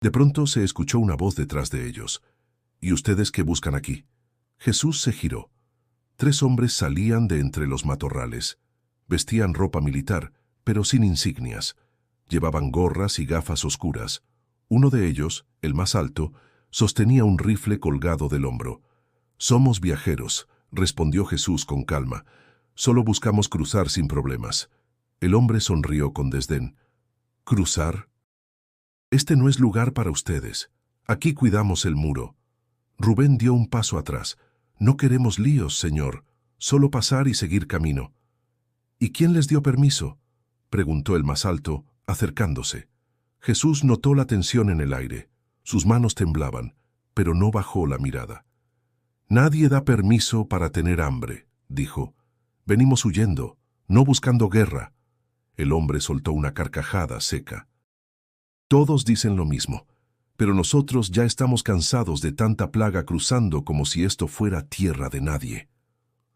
De pronto se escuchó una voz detrás de ellos. «¿Y ustedes qué buscan aquí?» Jesús se giró. 3 hombres salían de entre los matorrales. Vestían ropa militar, pero sin insignias. Llevaban gorras y gafas oscuras. Uno de ellos, el más alto, sostenía un rifle colgado del hombro. «Somos viajeros», respondió Jesús con calma. «Solo buscamos cruzar sin problemas». El hombre sonrió con desdén. «¿Cruzar? Este no es lugar para ustedes. Aquí cuidamos el muro». Rubén dio un paso atrás. «No queremos líos, señor. Solo pasar y seguir camino». «¿Y quién les dio permiso?», preguntó el más alto, acercándose. Jesús notó la tensión en el aire. Sus manos temblaban, pero no bajó la mirada. «Nadie da permiso para tener hambre», dijo. «Venimos huyendo, no buscando guerra». El hombre soltó una carcajada seca. «Todos dicen lo mismo, pero nosotros ya estamos cansados de tanta plaga cruzando como si esto fuera tierra de nadie».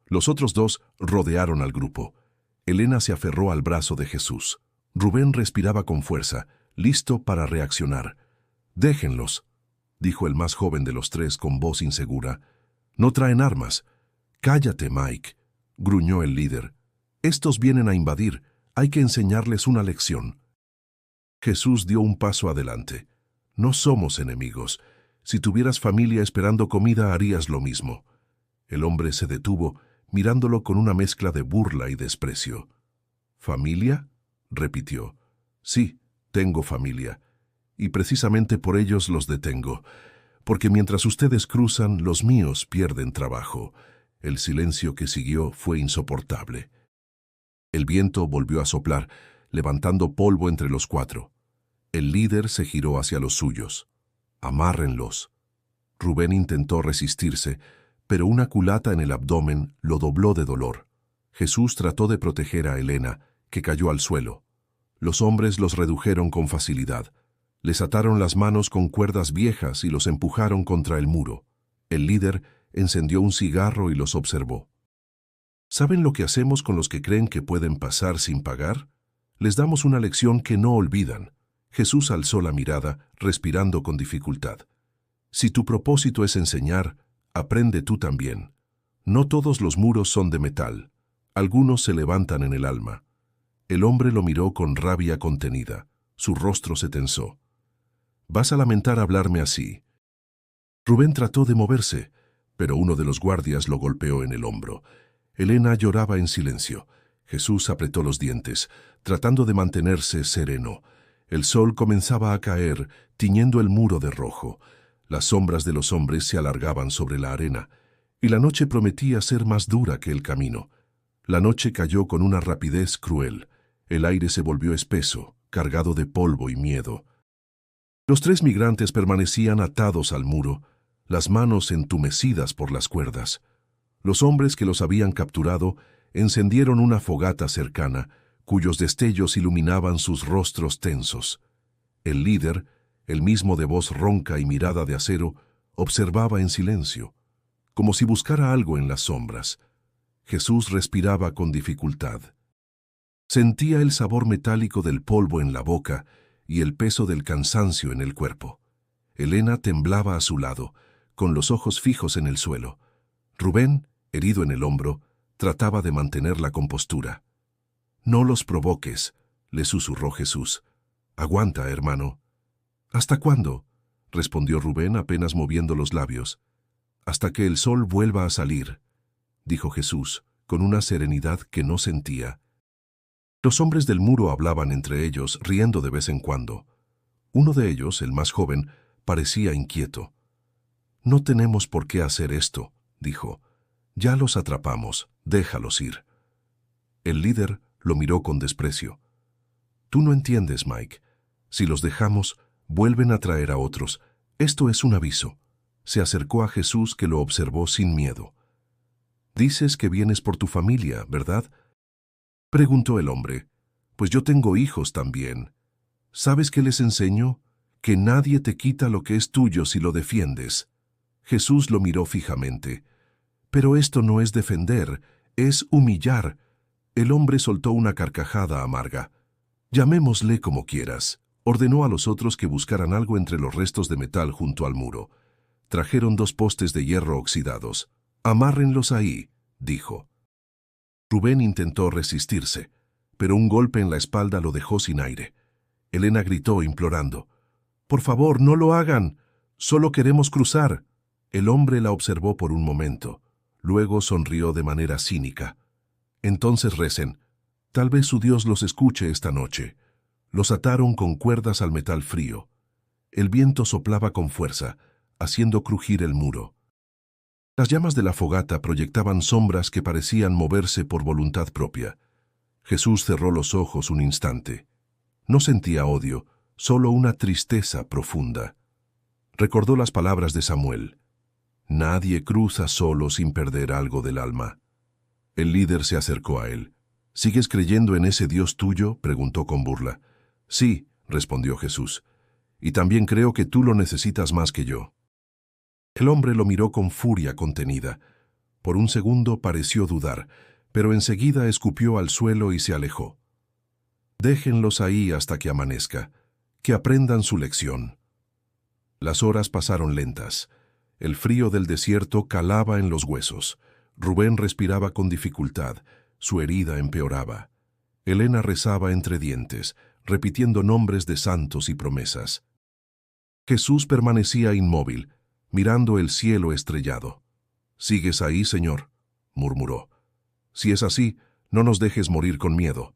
Los otros 2 rodearon al grupo. Elena se aferró al brazo de Jesús. Rubén respiraba con fuerza, listo para reaccionar. «Déjenlos», dijo el más joven de los 3 con voz insegura. «No traen armas». «Cállate, Mike», gruñó el líder. «Estos vienen a invadir. Hay que enseñarles una lección». Jesús dio un paso adelante. «No somos enemigos. Si tuvieras familia esperando comida, harías lo mismo». El hombre se detuvo, mirándolo con una mezcla de burla y desprecio. «¿Familia?», repitió. «Sí, tengo familia. Y precisamente por ellos los detengo. Porque mientras ustedes cruzan, los míos pierden trabajo». El silencio que siguió fue insoportable. El viento volvió a soplar, levantando polvo entre los 4. El líder se giró hacia los suyos. «Amárrenlos». Rubén intentó resistirse, pero una culata en el abdomen lo dobló de dolor. Jesús trató de proteger a Elena, que cayó al suelo. Los hombres los redujeron con facilidad. Les ataron las manos con cuerdas viejas y los empujaron contra el muro. El líder encendió un cigarro y los observó. ¿Saben lo que hacemos con los que creen que pueden pasar sin pagar? Les damos una lección que no olvidan. Jesús alzó la mirada, respirando con dificultad. Si tu propósito es enseñar, aprende tú también. No todos los muros son de metal. Algunos se levantan en el alma. El hombre lo miró con rabia contenida. Su rostro se tensó. «Vas a lamentar hablarme así». Rubén trató de moverse, pero uno de los guardias lo golpeó en el hombro. Elena lloraba en silencio. Jesús apretó los dientes, tratando de mantenerse sereno. El sol comenzaba a caer, tiñendo el muro de rojo. Las sombras de los hombres se alargaban sobre la arena, y la noche prometía ser más dura que el camino. La noche cayó con una rapidez cruel. El aire se volvió espeso, cargado de polvo y miedo. Los 3 migrantes permanecían atados al muro, las manos entumecidas por las cuerdas. Los hombres que los habían capturado encendieron una fogata cercana, cuyos destellos iluminaban sus rostros tensos. El líder, el mismo de voz ronca y mirada de acero, observaba en silencio, como si buscara algo en las sombras. Jesús respiraba con dificultad. Sentía el sabor metálico del polvo en la boca y el peso del cansancio en el cuerpo. Elena temblaba a su lado, con los ojos fijos en el suelo. Rubén, herido en el hombro, trataba de mantener la compostura. «No los provoques», le susurró Jesús. «Aguanta, hermano». «¿Hasta cuándo?», respondió Rubén apenas moviendo los labios. «Hasta que el sol vuelva a salir», dijo Jesús, con una serenidad que no sentía. Los hombres del muro hablaban entre ellos, riendo de vez en cuando. Uno de ellos, el más joven, parecía inquieto. «No tenemos por qué hacer esto», dijo. «Ya los atrapamos, déjalos ir». El líder lo miró con desprecio. «Tú no entiendes, Mike. Si los dejamos, vuelven a traer a otros. Esto es un aviso». Se acercó a Jesús, que lo observó sin miedo. «Dices que vienes por tu familia, ¿verdad?», preguntó el hombre. «Pues yo tengo hijos también. ¿Sabes qué les enseño? Que nadie te quita lo que es tuyo si lo defiendes». Jesús lo miró fijamente. «Pero esto no es defender, es humillar». El hombre soltó una carcajada amarga. «Llamémosle como quieras». Ordenó a los otros que buscaran algo entre los restos de metal junto al muro. Trajeron 2 postes de hierro oxidados. «Amárrenlos ahí», dijo. Rubén intentó resistirse, pero un golpe en la espalda lo dejó sin aire. Elena gritó implorando. «Por favor, no lo hagan. Solo queremos cruzar». El hombre la observó por un momento. Luego sonrió de manera cínica. «Entonces recen. Tal vez su Dios los escuche esta noche». Los ataron con cuerdas al metal frío. El viento soplaba con fuerza, haciendo crujir el muro. Las llamas de la fogata proyectaban sombras que parecían moverse por voluntad propia. Jesús cerró los ojos un instante. No sentía odio, solo una tristeza profunda. Recordó las palabras de Samuel. «Nadie cruza solo sin perder algo del alma». El líder se acercó a él. «¿Sigues creyendo en ese Dios tuyo?», preguntó con burla. «Sí», respondió Jesús, «y también creo que tú lo necesitas más que yo». El hombre lo miró con furia contenida. Por un segundo pareció dudar, pero enseguida escupió al suelo y se alejó. «Déjenlos ahí hasta que amanezca, que aprendan su lección». Las horas pasaron lentas. El frío del desierto calaba en los huesos. Rubén respiraba con dificultad. Su herida empeoraba. Elena rezaba entre dientes, repitiendo nombres de santos y promesas. Jesús permanecía inmóvil, mirando el cielo estrellado. «¿Sigues ahí, Señor?», murmuró. «Si es así, no nos dejes morir con miedo».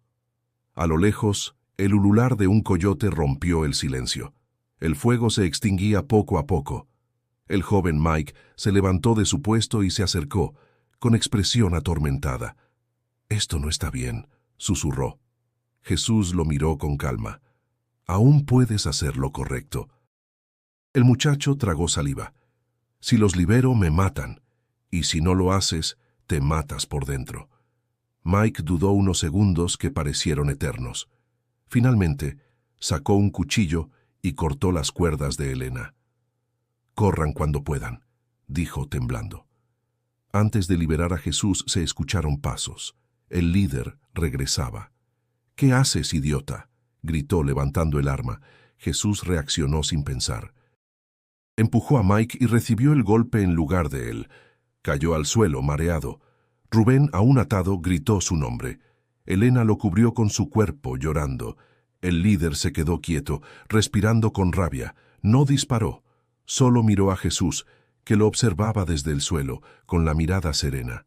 A lo lejos, el ulular de un coyote rompió el silencio. El fuego se extinguía poco a poco. El joven Mike se levantó de su puesto y se acercó, con expresión atormentada. «Esto no está bien», susurró. Jesús lo miró con calma. «Aún puedes hacer lo correcto». El muchacho tragó saliva. «Si los libero, me matan, y si no lo haces, te matas por dentro». Mike dudó unos segundos que parecieron eternos. Finalmente, sacó un cuchillo y cortó las cuerdas de Elena. «Corran cuando puedan», dijo temblando. Antes de liberar a Jesús se escucharon pasos. El líder regresaba. «¿Qué haces, idiota?», gritó levantando el arma. Jesús reaccionó sin pensar. Empujó a Mike y recibió el golpe en lugar de él. Cayó al suelo, mareado. Rubén, aún atado, gritó su nombre. Elena lo cubrió con su cuerpo, llorando. El líder se quedó quieto, respirando con rabia. No disparó. Solo miró a Jesús, que lo observaba desde el suelo, con la mirada serena.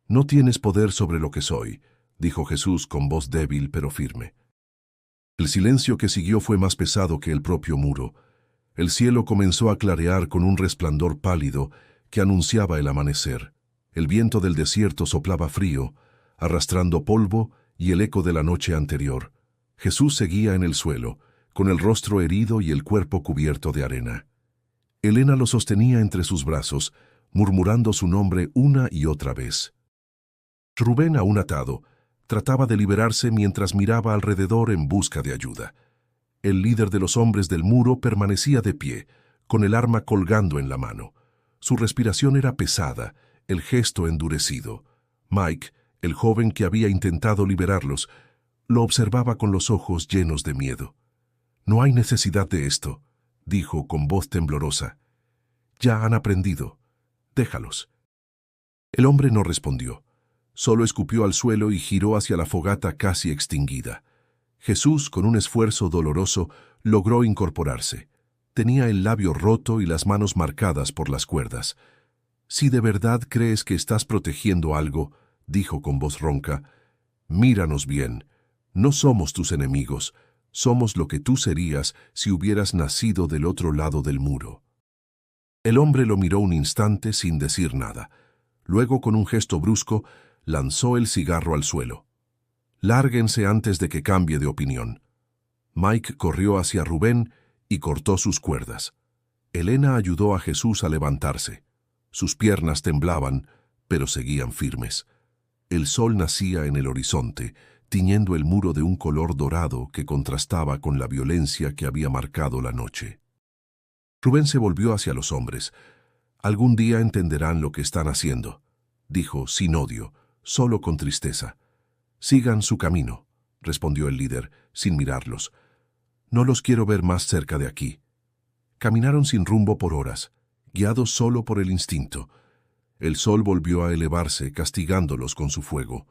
«No tienes poder sobre lo que soy», dijo Jesús con voz débil pero firme. El silencio que siguió fue más pesado que el propio muro. El cielo comenzó a clarear con un resplandor pálido que anunciaba el amanecer. El viento del desierto soplaba frío, arrastrando polvo y el eco de la noche anterior. Jesús seguía en el suelo, con el rostro herido y el cuerpo cubierto de arena. Elena lo sostenía entre sus brazos, murmurando su nombre una y otra vez. Rubén, aún atado, trataba de liberarse mientras miraba alrededor en busca de ayuda. El líder de los hombres del muro permanecía de pie, con el arma colgando en la mano. Su respiración era pesada, el gesto endurecido. Mike, el joven que había intentado liberarlos, lo observaba con los ojos llenos de miedo. «No hay necesidad de esto», dijo con voz temblorosa. «Ya han aprendido. Déjalos». El hombre no respondió. Solo escupió al suelo y giró hacia la fogata casi extinguida. Jesús, con un esfuerzo doloroso, logró incorporarse. Tenía el labio roto y las manos marcadas por las cuerdas. «Si de verdad crees que estás protegiendo algo», dijo con voz ronca, «míranos bien. No somos tus enemigos. Somos lo que tú serías si hubieras nacido del otro lado del muro». El hombre lo miró un instante sin decir nada. Luego, con un gesto brusco, lanzó el cigarro al suelo. «Lárguense antes de que cambie de opinión». Mike corrió hacia Rubén y cortó sus cuerdas. Elena ayudó a Jesús a levantarse. Sus piernas temblaban, pero seguían firmes. El sol nacía en el horizonte, tiñendo el muro de un color dorado que contrastaba con la violencia que había marcado la noche. Rubén se volvió hacia los hombres. «Algún día entenderán lo que están haciendo», dijo sin odio, solo con tristeza. «Sigan su camino», respondió el líder, sin mirarlos. «No los quiero ver más cerca de aquí». Caminaron sin rumbo por horas, guiados solo por el instinto. El sol volvió a elevarse, castigándolos con su fuego.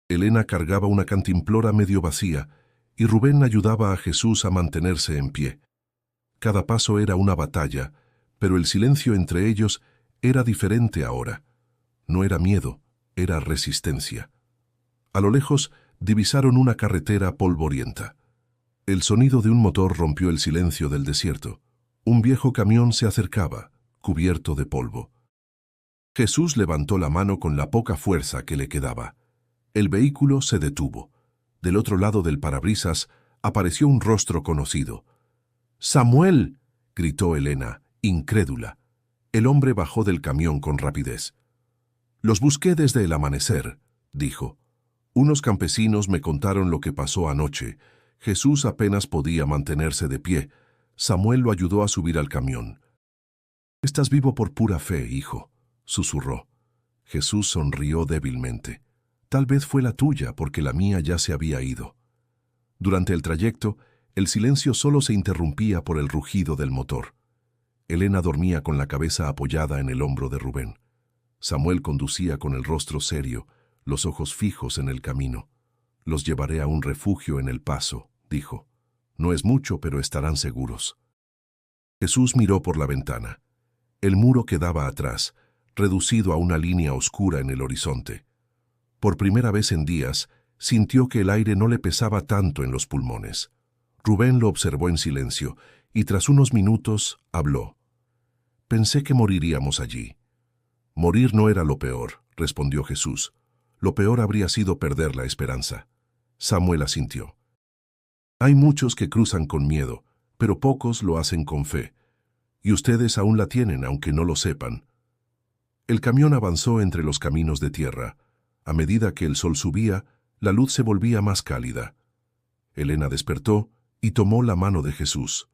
Elena cargaba una cantimplora medio vacía, y Rubén ayudaba a Jesús a mantenerse en pie. Cada paso era una batalla, pero el silencio entre ellos era diferente ahora. No era miedo, era resistencia. A lo lejos divisaron una carretera polvorienta. El sonido de un motor rompió el silencio del desierto. Un viejo camión se acercaba, cubierto de polvo. Jesús levantó la mano con la poca fuerza que le quedaba. El vehículo se detuvo. Del otro lado del parabrisas apareció un rostro conocido. «¡Samuel!», gritó Elena, incrédula. El hombre bajó del camión con rapidez. «Los busqué desde el amanecer», dijo. «Unos campesinos me contaron lo que pasó anoche». Jesús apenas podía mantenerse de pie. Samuel lo ayudó a subir al camión. «Estás vivo por pura fe, hijo», susurró. Jesús sonrió débilmente. «Tal vez fue la tuya, porque la mía ya se había ido». Durante el trayecto, el silencio solo se interrumpía por el rugido del motor. Elena dormía con la cabeza apoyada en el hombro de Rubén. Samuel conducía con el rostro serio, los ojos fijos en el camino. «Los llevaré a un refugio en El Paso», dijo. «No es mucho, pero estarán seguros». Jesús miró por la ventana. El muro quedaba atrás, reducido a una línea oscura en el horizonte. Por primera vez en días, sintió que el aire no le pesaba tanto en los pulmones. Rubén lo observó en silencio, y tras unos minutos habló. «Pensé que moriríamos allí». «Morir no era lo peor», respondió Jesús. «Lo peor habría sido perder la esperanza». Samuel asintió. «Hay muchos que cruzan con miedo, pero pocos lo hacen con fe. Y ustedes aún la tienen, aunque no lo sepan». El camión avanzó entre los caminos de tierra. A medida que el sol subía, la luz se volvía más cálida. Elena despertó y tomó la mano de Jesús.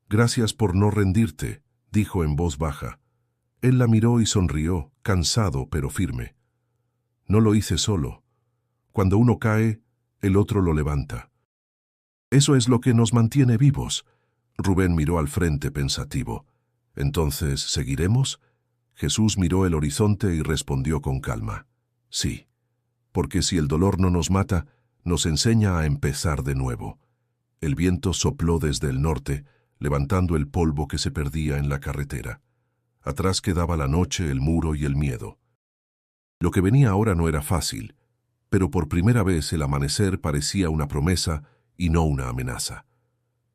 «Gracias por no rendirte», dijo en voz baja. Él la miró y sonrió, cansado pero firme. «No lo hice solo. Cuando uno cae, el otro lo levanta. Eso es lo que nos mantiene vivos». Rubén miró al frente pensativo. «¿Entonces seguiremos?» Jesús miró el horizonte y respondió con calma. «Sí, porque si el dolor no nos mata, nos enseña a empezar de nuevo». El viento sopló desde el norte, levantando el polvo que se perdía en la carretera. Atrás quedaba la noche, el muro y el miedo. Lo que venía ahora no era fácil, pero por primera vez el amanecer parecía una promesa y no una amenaza.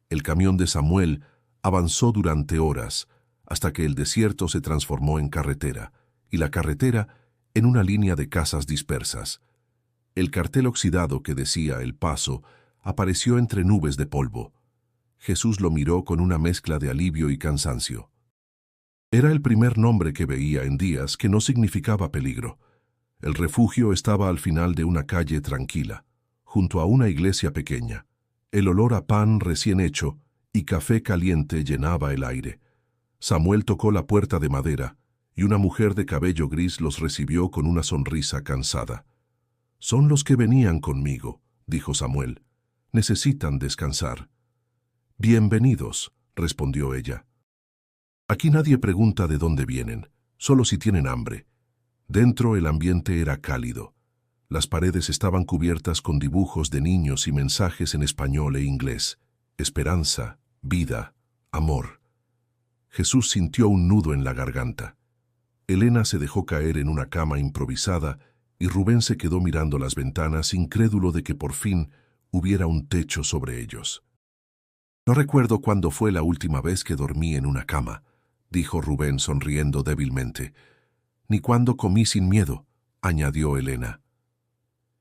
El camión de Samuel avanzó durante horas, hasta que el desierto se transformó en carretera, y la carretera en una línea de casas dispersas. El cartel oxidado que decía El Paso apareció entre nubes de polvo. Jesús lo miró con una mezcla de alivio y cansancio. Era el primer nombre que veía en días que no significaba peligro. El refugio estaba al final de una calle tranquila, junto a una iglesia pequeña. El olor a pan recién hecho y café caliente llenaba el aire. Samuel tocó la puerta de madera, y una mujer de cabello gris los recibió con una sonrisa cansada. «Son los que venían conmigo», dijo Samuel. «Necesitan descansar». «Bienvenidos», respondió ella. «Aquí nadie pregunta de dónde vienen, solo si tienen hambre». Dentro el ambiente era cálido. Las paredes estaban cubiertas con dibujos de niños y mensajes en español e inglés. Esperanza, vida, amor. Jesús sintió un nudo en la garganta. Elena se dejó caer en una cama improvisada y Rubén se quedó mirando las ventanas, incrédulo de que por fin hubiera un techo sobre ellos. «No recuerdo cuándo fue la última vez que dormí en una cama», dijo Rubén sonriendo débilmente. «Ni cuándo comí sin miedo», añadió Elena.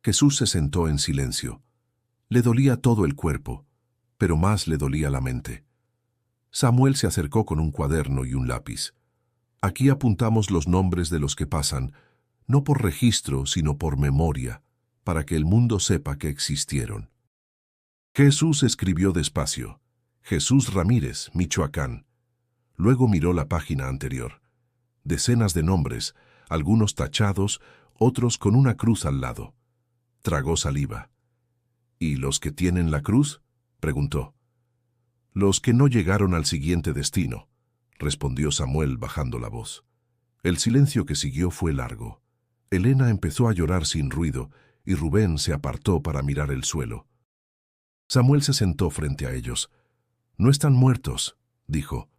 Jesús se sentó en silencio. Le dolía todo el cuerpo, pero más le dolía la mente. Samuel se acercó con un cuaderno y un lápiz. «Aquí apuntamos los nombres de los que pasan, no por registro, sino por memoria, para que el mundo sepa que existieron». Jesús escribió despacio: «Jesús Ramírez, Michoacán». Luego miró la página anterior. Decenas de nombres, algunos tachados, otros con una cruz al lado. Tragó saliva. «¿Y los que tienen la cruz?», preguntó. «Los que no llegaron al siguiente destino», respondió Samuel bajando la voz. El silencio que siguió fue largo. Elena empezó a llorar sin ruido y Rubén se apartó para mirar el suelo. Samuel se sentó frente a ellos. «No están muertos», dijo.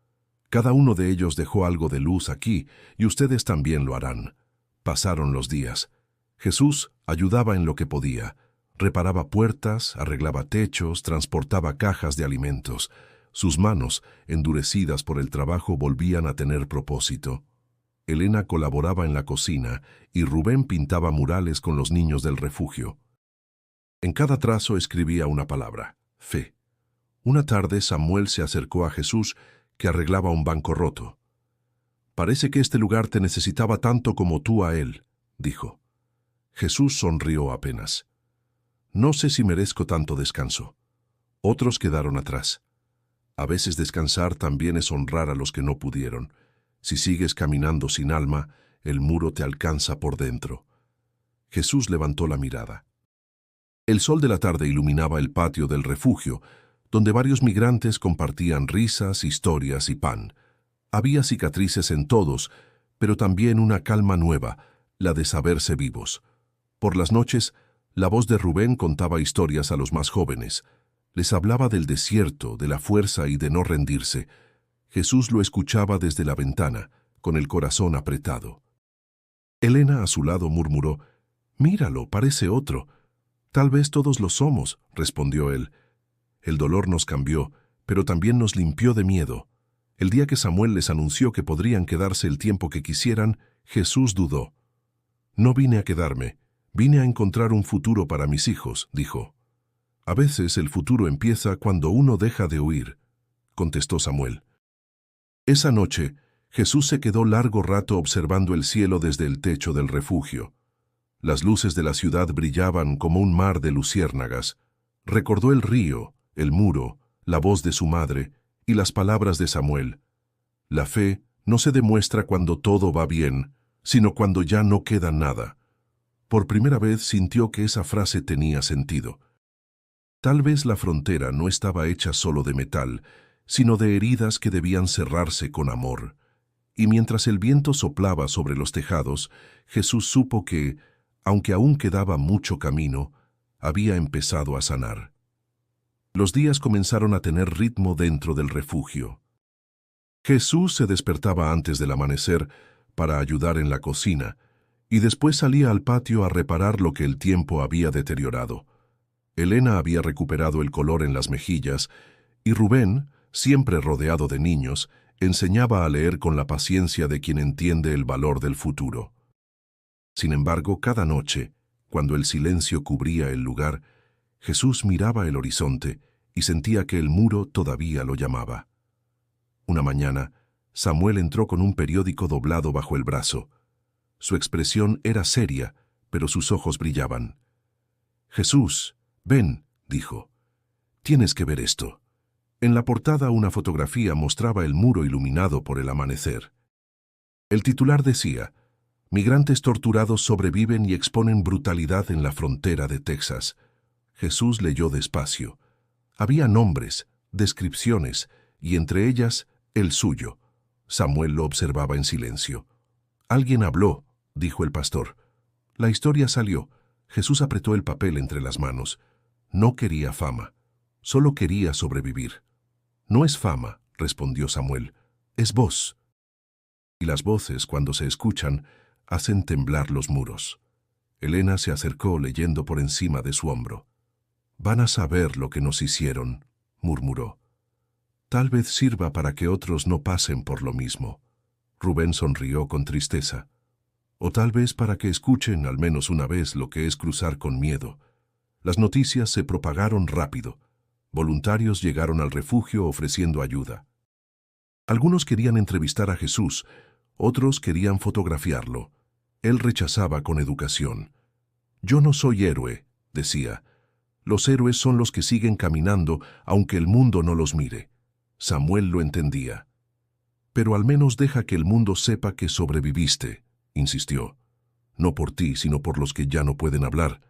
«Cada uno de ellos dejó algo de luz aquí y ustedes también lo harán». Pasaron los días. Jesús ayudaba en lo que podía. Reparaba puertas, arreglaba techos, transportaba cajas de alimentos. Sus manos, endurecidas por el trabajo, volvían a tener propósito. Elena colaboraba en la cocina y Rubén pintaba murales con los niños del refugio. En cada trazo escribía una palabra: fe. Una tarde Samuel se acercó a Jesús, que arreglaba un banco roto. «Parece que este lugar te necesitaba tanto como tú a él», dijo. Jesús sonrió apenas. «No sé si merezco tanto descanso. Otros quedaron atrás. A veces descansar también es honrar a los que no pudieron. Si sigues caminando sin alma, el muro te alcanza por dentro». Jesús levantó la mirada. El sol de la tarde iluminaba el patio del refugio, donde varios migrantes compartían risas, historias y pan. Había cicatrices en todos, pero también una calma nueva, la de saberse vivos. Por las noches, la voz de Rubén contaba historias a los más jóvenes. Les hablaba del desierto, de la fuerza y de no rendirse. Jesús lo escuchaba desde la ventana, con el corazón apretado. Elena, a su lado, murmuró: «Míralo, parece otro». «Tal vez todos lo somos», respondió él. El dolor nos cambió, pero también nos limpió de miedo. El día que Samuel les anunció que podrían quedarse el tiempo que quisieran, Jesús dudó. «No vine a quedarme, vine a encontrar un futuro para mis hijos», dijo. «A veces el futuro empieza cuando uno deja de huir», contestó Samuel. Esa noche, Jesús se quedó largo rato observando el cielo desde el techo del refugio. Las luces de la ciudad brillaban como un mar de luciérnagas. Recordó el río, el muro, la voz de su madre y las palabras de Samuel. La fe no se demuestra cuando todo va bien, sino cuando ya no queda nada. Por primera vez sintió que esa frase tenía sentido. Tal vez la frontera no estaba hecha solo de metal, sino de heridas que debían cerrarse con amor. Y mientras el viento soplaba sobre los tejados, Jesús supo que, aunque aún quedaba mucho camino, había empezado a sanar. Los días comenzaron a tener ritmo dentro del refugio. Jesús se despertaba antes del amanecer para ayudar en la cocina, y después salía al patio a reparar lo que el tiempo había deteriorado. Elena había recuperado el color en las mejillas, y Rubén, siempre rodeado de niños, enseñaba a leer con la paciencia de quien entiende el valor del futuro. Sin embargo, cada noche, cuando el silencio cubría el lugar, Jesús miraba el horizonte y sentía que el muro todavía lo llamaba. Una mañana, Samuel entró con un periódico doblado bajo el brazo. Su expresión era seria, pero sus ojos brillaban. «Jesús, ven», dijo. «Tienes que ver esto». En la portada una fotografía mostraba el muro iluminado por el amanecer. El titular decía: «Migrantes torturados sobreviven y exponen brutalidad en la frontera de Texas». Jesús leyó despacio. Había nombres, descripciones, y entre ellas, el suyo. Samuel lo observaba en silencio. Alguien habló, dijo el pastor. La historia salió. Jesús apretó el papel entre las manos. No quería fama, solo quería sobrevivir. No es fama, respondió Samuel, es voz. Y las voces, cuando se escuchan, hacen temblar los muros. Elena se acercó leyendo por encima de su hombro. Van a saber lo que nos hicieron, murmuró. Tal vez sirva para que otros no pasen por lo mismo. Rubén sonrió con tristeza. O tal vez para que escuchen al menos una vez lo que es cruzar con miedo. Las noticias se propagaron rápido. Voluntarios llegaron al refugio ofreciendo ayuda. Algunos querían entrevistar a Jesús, otros querían fotografiarlo. Él rechazaba con educación. Yo no soy héroe, decía. Los héroes son los que siguen caminando aunque el mundo no los mire. Samuel lo entendía. Pero al menos deja que el mundo sepa que sobreviviste, insistió. No por ti, sino por los que ya no pueden hablar.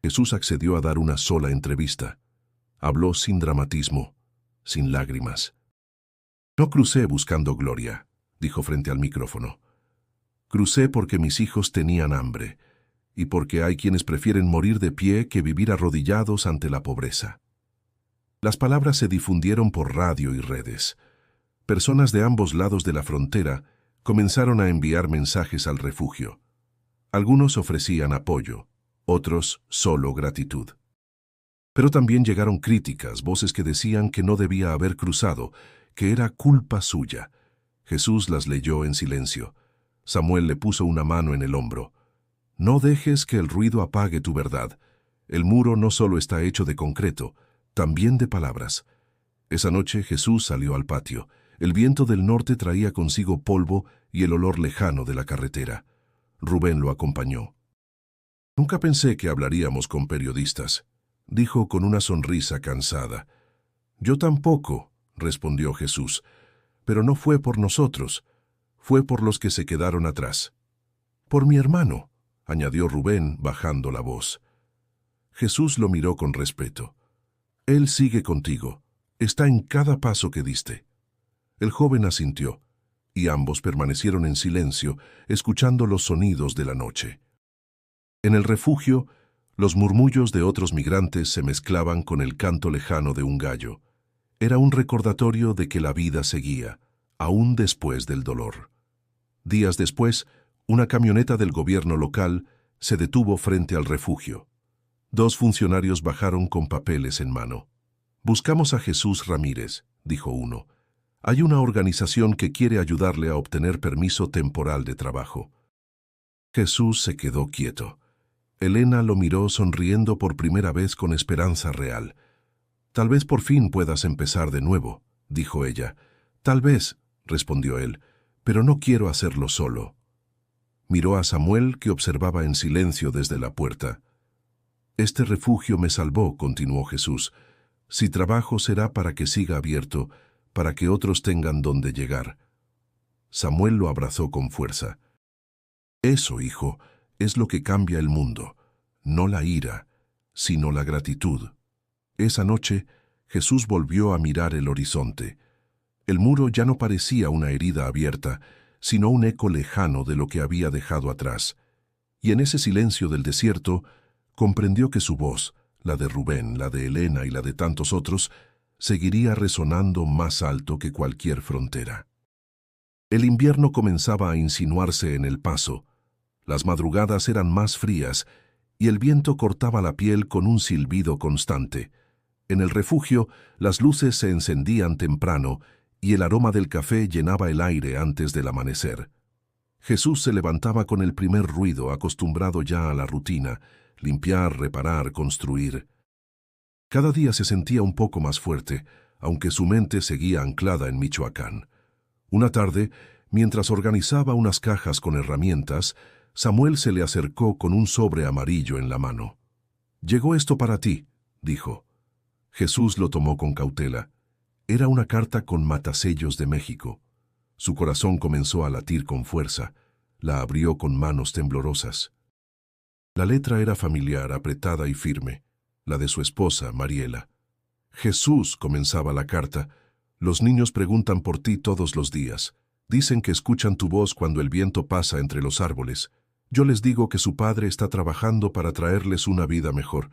Jesús accedió a dar una sola entrevista. Habló sin dramatismo, sin lágrimas. No crucé buscando gloria, dijo frente al micrófono. Crucé porque mis hijos tenían hambre, y porque hay quienes prefieren morir de pie que vivir arrodillados ante la pobreza. Las palabras se difundieron por radio y redes. Personas de ambos lados de la frontera comenzaron a enviar mensajes al refugio. Algunos ofrecían apoyo, otros solo gratitud. Pero también llegaron críticas, voces que decían que no debía haber cruzado, que era culpa suya. Jesús las leyó en silencio. Samuel le puso una mano en el hombro. No dejes que el ruido apague tu verdad. El muro no solo está hecho de concreto, también de palabras. Esa noche Jesús salió al patio. El viento del norte traía consigo polvo y el olor lejano de la carretera. Rubén lo acompañó. Nunca pensé que hablaríamos con periodistas, dijo con una sonrisa cansada. Yo tampoco, respondió Jesús, pero no fue por nosotros, fue por los que se quedaron atrás. Por mi hermano, añadió Rubén bajando la voz. Jesús lo miró con respeto. Él sigue contigo, está en cada paso que diste. El joven asintió, y ambos permanecieron en silencio, escuchando los sonidos de la noche. En el refugio, los murmullos de otros migrantes se mezclaban con el canto lejano de un gallo. Era un recordatorio de que la vida seguía, aún después del dolor. Días después, una camioneta del gobierno local se detuvo frente al refugio. 2 funcionarios bajaron con papeles en mano. Buscamos a Jesús Ramírez, dijo uno. Hay una organización que quiere ayudarle a obtener permiso temporal de trabajo. Jesús se quedó quieto. Elena lo miró sonriendo por primera vez con esperanza real. Tal vez por fin puedas empezar de nuevo, dijo ella. Tal vez, respondió él, pero no quiero hacerlo solo. Miró a Samuel, que observaba en silencio desde la puerta. Este refugio me salvó, continuó Jesús. Si trabajo será para que siga abierto, para que otros tengan donde llegar. Samuel lo abrazó con fuerza. Eso, hijo, es lo que cambia el mundo, no la ira, sino la gratitud. Esa noche, Jesús volvió a mirar el horizonte. El muro ya no parecía una herida abierta, sino un eco lejano de lo que había dejado atrás. Y en ese silencio del desierto, comprendió que su voz, la de Rubén, la de Elena y la de tantos otros, seguiría resonando más alto que cualquier frontera. El invierno comenzaba a insinuarse en el paso. Las madrugadas eran más frías y el viento cortaba la piel con un silbido constante. En el refugio, las luces se encendían temprano y el aroma del café llenaba el aire antes del amanecer. Jesús se levantaba con el primer ruido, acostumbrado ya a la rutina, limpiar, reparar, construir. Cada día se sentía un poco más fuerte, aunque su mente seguía anclada en Michoacán. Una tarde, mientras organizaba unas cajas con herramientas, Samuel se le acercó con un sobre amarillo en la mano. «Llegó esto para ti», dijo. Jesús lo tomó con cautela. Era una carta con matasellos de México. Su corazón comenzó a latir con fuerza. La abrió con manos temblorosas. La letra era familiar, apretada y firme, la de su esposa, Mariela. «Jesús», comenzaba la carta, «los niños preguntan por ti todos los días. Dicen que escuchan tu voz cuando el viento pasa entre los árboles. Yo les digo que su padre está trabajando para traerles una vida mejor.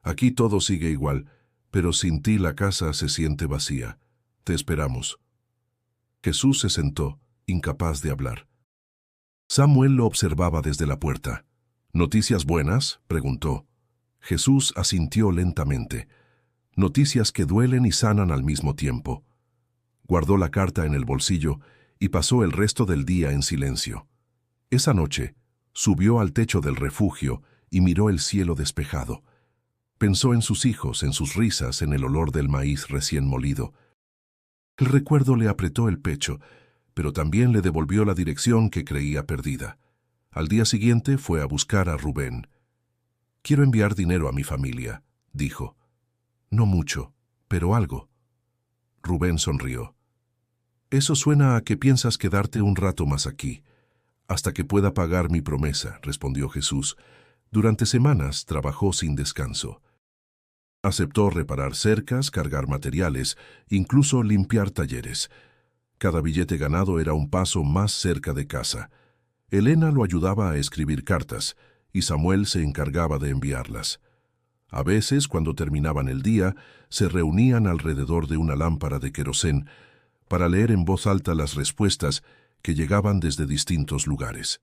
Aquí todo sigue igual, pero sin ti la casa se siente vacía. Te esperamos. Jesús se sentó, incapaz de hablar. Samuel lo observaba desde la puerta. ¿Noticias buenas?, preguntó. Jesús asintió lentamente. Noticias que duelen y sanan al mismo tiempo. Guardó la carta en el bolsillo y pasó el resto del día en silencio. Esa noche, subió al techo del refugio y miró el cielo despejado. Pensó en sus hijos, en sus risas, en el olor del maíz recién molido. El recuerdo le apretó el pecho, pero también le devolvió la dirección que creía perdida. Al día siguiente fue a buscar a Rubén. «Quiero enviar dinero a mi familia», dijo. «No mucho, pero algo». Rubén sonrió. «Eso suena a que piensas quedarte un rato más aquí, hasta que pueda pagar mi promesa», respondió Jesús. Durante semanas trabajó sin descanso. Aceptó reparar cercas, cargar materiales, incluso limpiar talleres. Cada billete ganado era un paso más cerca de casa. Elena lo ayudaba a escribir cartas, y Samuel se encargaba de enviarlas. A veces, cuando terminaban el día, se reunían alrededor de una lámpara de querosén para leer en voz alta las respuestas que llegaban desde distintos lugares.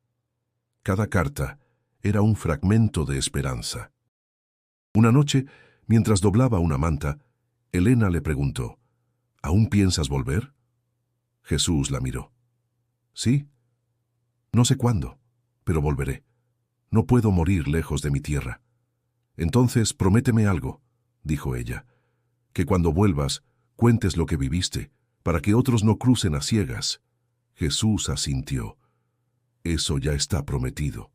Cada carta era un fragmento de esperanza. Una noche, mientras doblaba una manta, Elena le preguntó, «¿Aún piensas volver?» Jesús la miró. «Sí. No sé cuándo, pero volveré. No puedo morir lejos de mi tierra». «Entonces, prométeme algo», dijo ella, «que cuando vuelvas, cuentes lo que viviste, para que otros no crucen a ciegas». Jesús asintió. «Eso ya está prometido».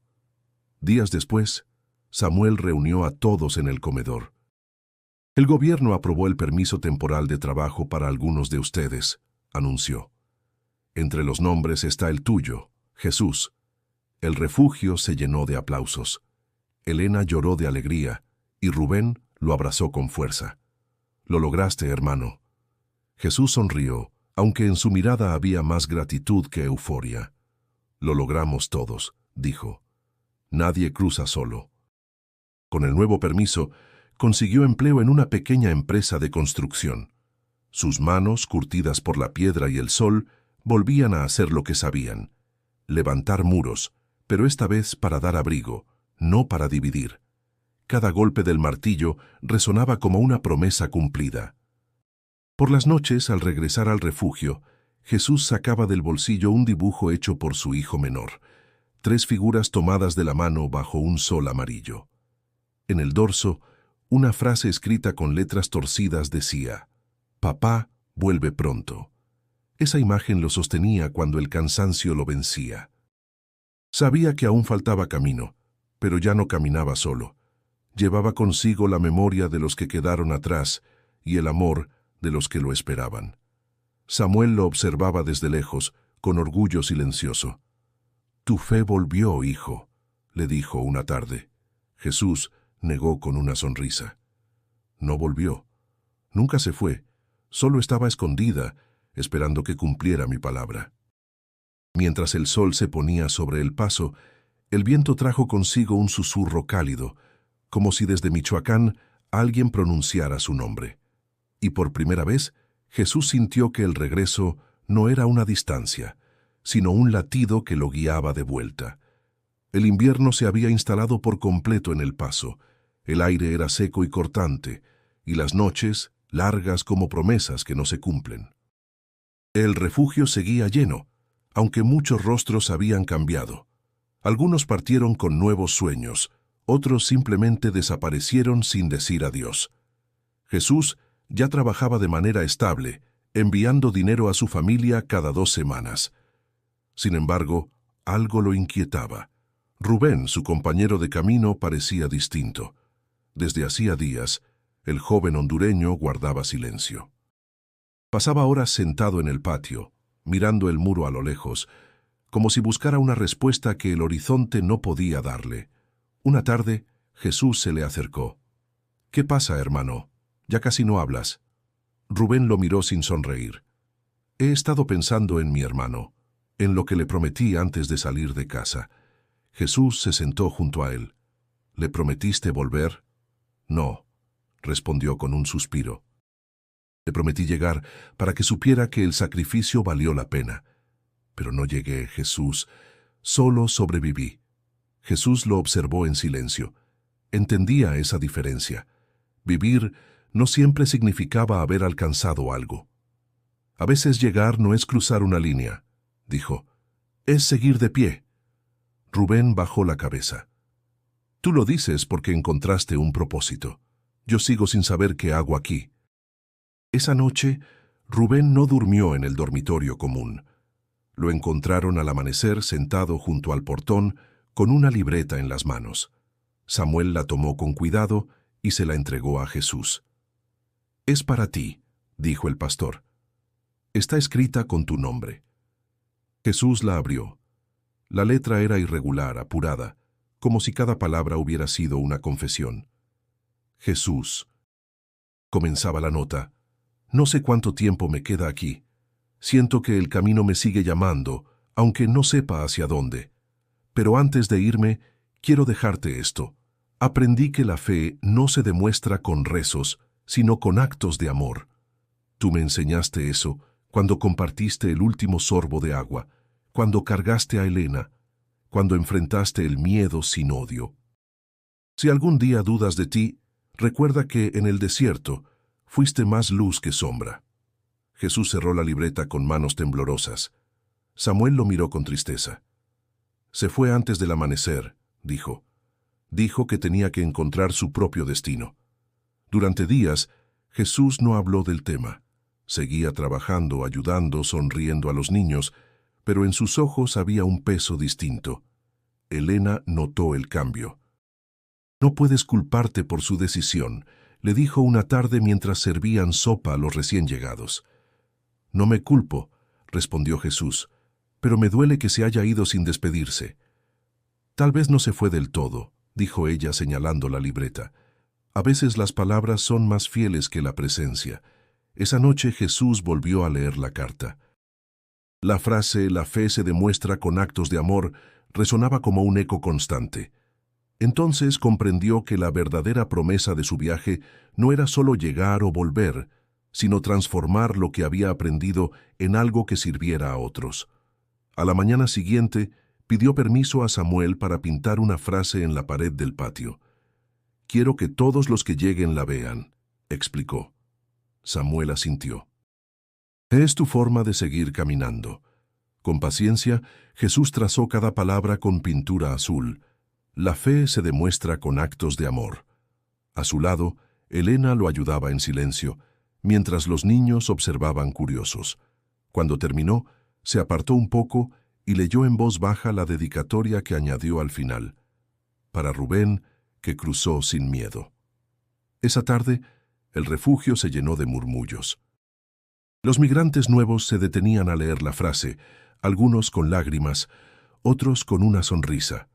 Días después, Samuel reunió a todos en el comedor. «El gobierno aprobó el permiso temporal de trabajo para algunos de ustedes», anunció. «Entre los nombres está el tuyo, Jesús». El refugio se llenó de aplausos. Elena lloró de alegría y Rubén lo abrazó con fuerza. «Lo lograste, hermano». Jesús sonrió, aunque en su mirada había más gratitud que euforia. «Lo logramos todos», dijo. «Nadie cruza solo». Con el nuevo permiso, consiguió empleo en una pequeña empresa de construcción. Sus manos, curtidas por la piedra y el sol, volvían a hacer lo que sabían: levantar muros, pero esta vez para dar abrigo, no para dividir. Cada golpe del martillo resonaba como una promesa cumplida. Por las noches, al regresar al refugio, Jesús sacaba del bolsillo un dibujo hecho por su hijo menor, 3 figuras tomadas de la mano bajo un sol amarillo. En el dorso, una frase escrita con letras torcidas decía: «Papá vuelve pronto». Esa imagen lo sostenía cuando el cansancio lo vencía. Sabía que aún faltaba camino, pero ya no caminaba solo. Llevaba consigo la memoria de los que quedaron atrás y el amor de los que lo esperaban. Samuel lo observaba desde lejos, con orgullo silencioso. «Tu fe volvió, hijo», le dijo una tarde. Jesús negó con una sonrisa. «No volvió. Nunca se fue. Solo estaba escondida, esperando que cumpliera mi palabra». Mientras el sol se ponía sobre el paso, el viento trajo consigo un susurro cálido, como si desde Michoacán alguien pronunciara su nombre. Y por primera vez, Jesús sintió que el regreso no era una distancia, sino un latido que lo guiaba de vuelta. El invierno se había instalado por completo en el paso, el aire era seco y cortante, y las noches largas como promesas que no se cumplen. El refugio seguía lleno, aunque muchos rostros habían cambiado. Algunos partieron con nuevos sueños, otros simplemente desaparecieron sin decir adiós. Jesús ya trabajaba de manera estable, enviando dinero a su familia cada 2 semanas. Sin embargo, algo lo inquietaba. Rubén, su compañero de camino, parecía distinto. Desde hacía días, el joven hondureño guardaba silencio. Pasaba horas sentado en el patio, mirando el muro a lo lejos, como si buscara una respuesta que el horizonte no podía darle. Una tarde, Jesús se le acercó. «¿Qué pasa, hermano? Ya casi no hablas». Rubén lo miró sin sonreír. «He estado pensando en mi hermano. en lo que le prometí antes de salir de casa. Jesús se sentó junto a él. ¿Le prometiste volver? No, respondió con un suspiro. Le prometí llegar para que supiera que el sacrificio valió la pena. Pero no llegué, Jesús. Solo sobreviví. Jesús lo observó en silencio. Entendía esa diferencia. Vivir no siempre significaba haber alcanzado algo. A veces llegar no es cruzar una línea, dijo. Es seguir de pie. Rubén bajó la cabeza. Tú lo dices porque encontraste un propósito. Yo sigo sin saber qué hago aquí. Esa noche, Rubén no durmió en el dormitorio común. Lo encontraron al amanecer sentado junto al portón con una libreta en las manos. Samuel la tomó con cuidado y se la entregó a Jesús. Es para ti, dijo el pastor. Está escrita con tu nombre. Jesús la abrió. La letra era irregular, apurada, como si cada palabra hubiera sido una confesión. Jesús. Comenzaba la nota. No sé cuánto tiempo me queda aquí. Siento que el camino me sigue llamando, aunque no sepa hacia dónde. Pero antes de irme, quiero dejarte esto. Aprendí que la fe no se demuestra con rezos, sino con actos de amor. Tú me enseñaste eso cuando compartiste el último sorbo de agua, cuando cargaste a Elena, cuando enfrentaste el miedo sin odio. Si algún día dudas de ti, recuerda que en el desierto fuiste más luz que sombra. Jesús cerró la libreta con manos temblorosas. Samuel lo miró con tristeza. Se fue antes del amanecer, dijo. Dijo que tenía que encontrar su propio destino. Durante días, Jesús no habló del tema. Seguía trabajando, ayudando, sonriendo a los niños, pero en sus ojos había un peso distinto. Elena notó el cambio. No puedes culparte por su decisión, le dijo una tarde mientras servían sopa a los recién llegados. No me culpo, respondió Jesús, pero me duele que se haya ido sin despedirse. Tal vez no se fue del todo, dijo ella señalando la libreta. A veces las palabras son más fieles que la presencia. Esa noche Jesús volvió a leer la carta. La frase «la fe se demuestra con actos de amor» resonaba como un eco constante. Entonces comprendió que la verdadera promesa de su viaje no era solo llegar o volver, sino transformar lo que había aprendido en algo que sirviera a otros. A la mañana siguiente, pidió permiso a Samuel para pintar una frase en la pared del patio. «Quiero que todos los que lleguen la vean», explicó. Samuel asintió. Es tu forma de seguir caminando. Con paciencia, Jesús trazó cada palabra con pintura azul. La fe se demuestra con actos de amor. A su lado, Elena lo ayudaba en silencio, mientras los niños observaban curiosos. Cuando terminó, se apartó un poco y leyó en voz baja la dedicatoria que añadió al final. Para Rubén, que cruzó sin miedo. Esa tarde, el refugio se llenó de murmullos. Los migrantes nuevos se detenían a leer la frase, algunos con lágrimas, otros con una sonrisa.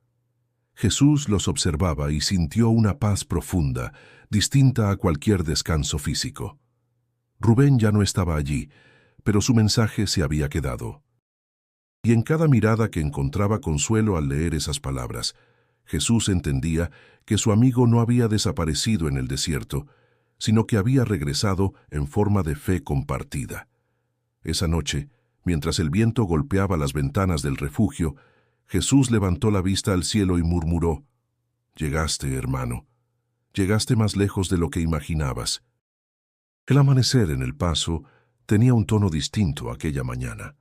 Jesús los observaba y sintió una paz profunda, distinta a cualquier descanso físico. Rubén ya no estaba allí, pero su mensaje se había quedado. Y en cada mirada que encontraba consuelo al leer esas palabras, Jesús entendía que su amigo no había desaparecido en el desierto, sino que había regresado en forma de fe compartida. Esa noche, mientras el viento golpeaba las ventanas del refugio, Jesús levantó la vista al cielo y murmuró: «Llegaste, hermano. Llegaste más lejos de lo que imaginabas». El amanecer en El Paso tenía un tono distinto aquella mañana.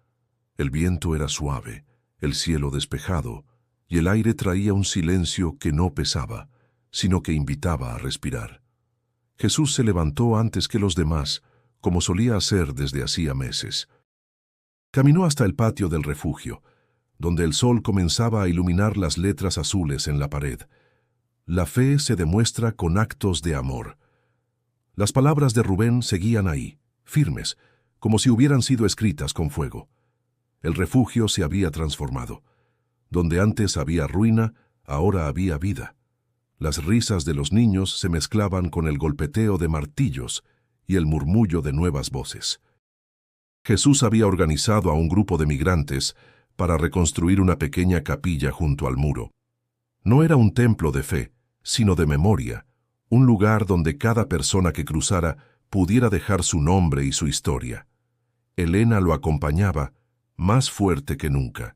El viento era suave, el cielo despejado, y el aire traía un silencio que no pesaba, sino que invitaba a respirar. Jesús se levantó antes que los demás, como solía hacer desde hacía meses. Caminó hasta el patio del refugio, donde el sol comenzaba a iluminar las letras azules en la pared. La fe se demuestra con actos de amor. Las palabras de Rubén seguían ahí, firmes, como si hubieran sido escritas con fuego. El refugio se había transformado. Donde antes había ruina, ahora había vida. Las risas de los niños se mezclaban con el golpeteo de martillos y el murmullo de nuevas voces. Jesús había organizado a un grupo de migrantes para reconstruir una pequeña capilla junto al muro. No era un templo de fe, sino de memoria, un lugar donde cada persona que cruzara pudiera dejar su nombre y su historia. Elena lo acompañaba, más fuerte que nunca.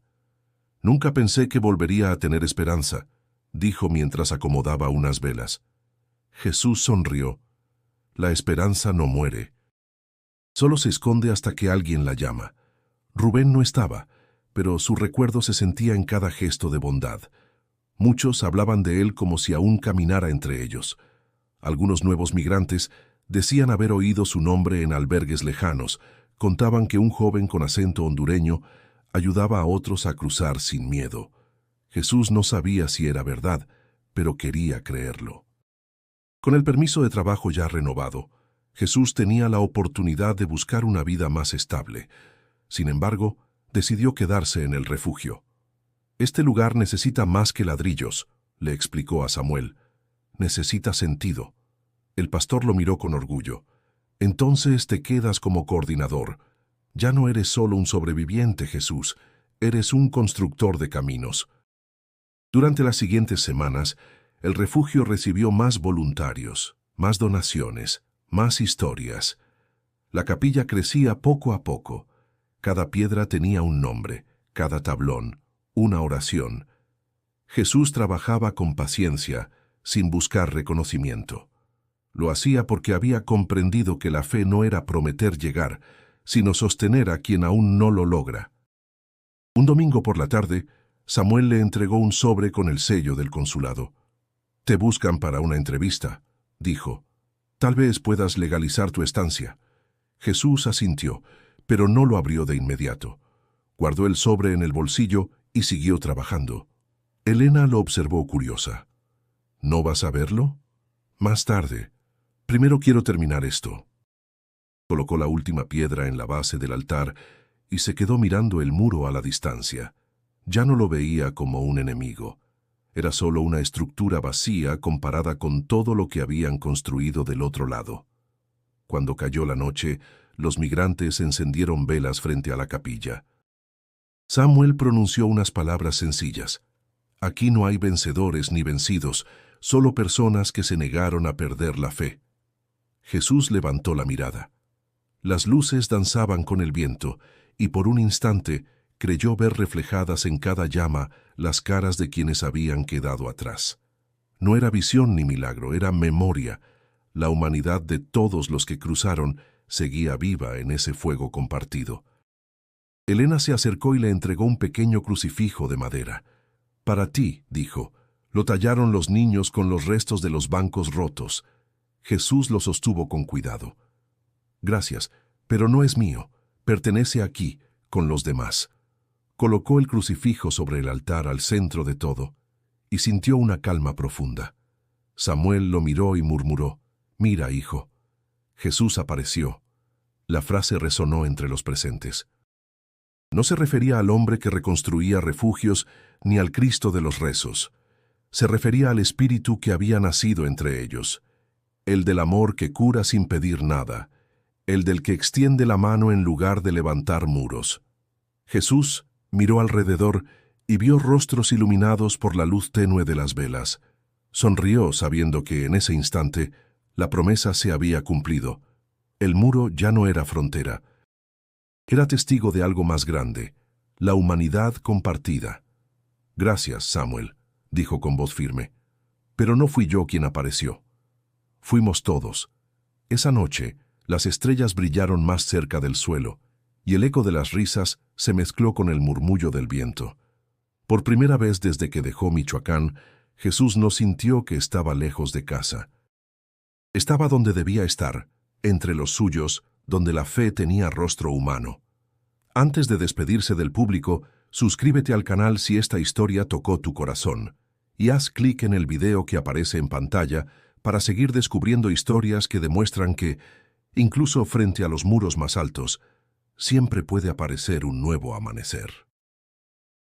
«Nunca pensé que volvería a tener esperanza», dijo mientras acomodaba unas velas. Jesús sonrió. «La esperanza no muere. Solo se esconde hasta que alguien la llama». Rubén no estaba, pero su recuerdo se sentía en cada gesto de bondad. Muchos hablaban de él como si aún caminara entre ellos. Algunos nuevos migrantes decían haber oído su nombre en albergues lejanos. Contaban que un joven con acento hondureño ayudaba a otros a cruzar sin miedo. Jesús no sabía si era verdad, pero quería creerlo. Con el permiso de trabajo ya renovado, Jesús tenía la oportunidad de buscar una vida más estable. Sin embargo, decidió quedarse en el refugio. «Este lugar necesita más que ladrillos», le explicó a Samuel. «Necesita sentido». El pastor lo miró con orgullo. «Entonces te quedas como coordinador. Ya no eres solo un sobreviviente, Jesús, eres un constructor de caminos». Durante las siguientes semanas, el refugio recibió más voluntarios, más donaciones, más historias. La capilla crecía poco a poco. Cada piedra tenía un nombre, cada tablón, una oración. Jesús trabajaba con paciencia, sin buscar reconocimiento. Lo hacía porque había comprendido que la fe no era prometer llegar, sino sostener a quien aún no lo logra. Un domingo por la tarde, Samuel le entregó un sobre con el sello del consulado. «Te buscan para una entrevista», dijo. «Tal vez puedas legalizar tu estancia». Jesús asintió, pero no lo abrió de inmediato. Guardó el sobre en el bolsillo y siguió trabajando. Elena lo observó curiosa. «¿No vas a verlo?» «Más tarde. Primero quiero terminar esto». Colocó la última piedra en la base del altar y se quedó mirando el muro a la distancia. Ya no lo veía como un enemigo. Era solo una estructura vacía comparada con todo lo que habían construido del otro lado. Cuando cayó la noche, los migrantes encendieron velas frente a la capilla. Samuel pronunció unas palabras sencillas. «Aquí no hay vencedores ni vencidos, solo personas que se negaron a perder la fe». Jesús levantó la mirada. Las luces danzaban con el viento, y por un instante creyó ver reflejadas en cada llama las caras de quienes habían quedado atrás. No era visión ni milagro, era memoria. La humanidad de todos los que cruzaron seguía viva en ese fuego compartido. Elena se acercó y le entregó un pequeño crucifijo de madera. «Para ti», dijo, «lo tallaron los niños con los restos de los bancos rotos». Jesús lo sostuvo con cuidado. «Gracias, pero no es mío, pertenece aquí, con los demás». Colocó el crucifijo sobre el altar al centro de todo y sintió una calma profunda. Samuel lo miró y murmuró: «Mira, hijo». Jesús apareció. La frase resonó entre los presentes. No se refería al hombre que reconstruía refugios ni al Cristo de los rezos. Se refería al espíritu que había nacido entre ellos, el del amor que cura sin pedir nada, el del que extiende la mano en lugar de levantar muros. Jesús miró alrededor y vio rostros iluminados por la luz tenue de las velas. Sonrió sabiendo que en ese instante la promesa se había cumplido. El muro ya no era frontera. Era testigo de algo más grande, la humanidad compartida. «Gracias, Samuel», dijo con voz firme. «Pero no fui yo quien apareció. Fuimos todos». Esa noche, las estrellas brillaron más cerca del suelo, y el eco de las risas se mezcló con el murmullo del viento. Por primera vez desde que dejó Michoacán, Jesús no sintió que estaba lejos de casa. Estaba donde debía estar, entre los suyos, donde la fe tenía rostro humano. Antes de despedirse del público, suscríbete al canal si esta historia tocó tu corazón, y haz clic en el video que aparece en pantalla para seguir descubriendo historias que demuestran que, incluso frente a los muros más altos, siempre puede aparecer un nuevo amanecer.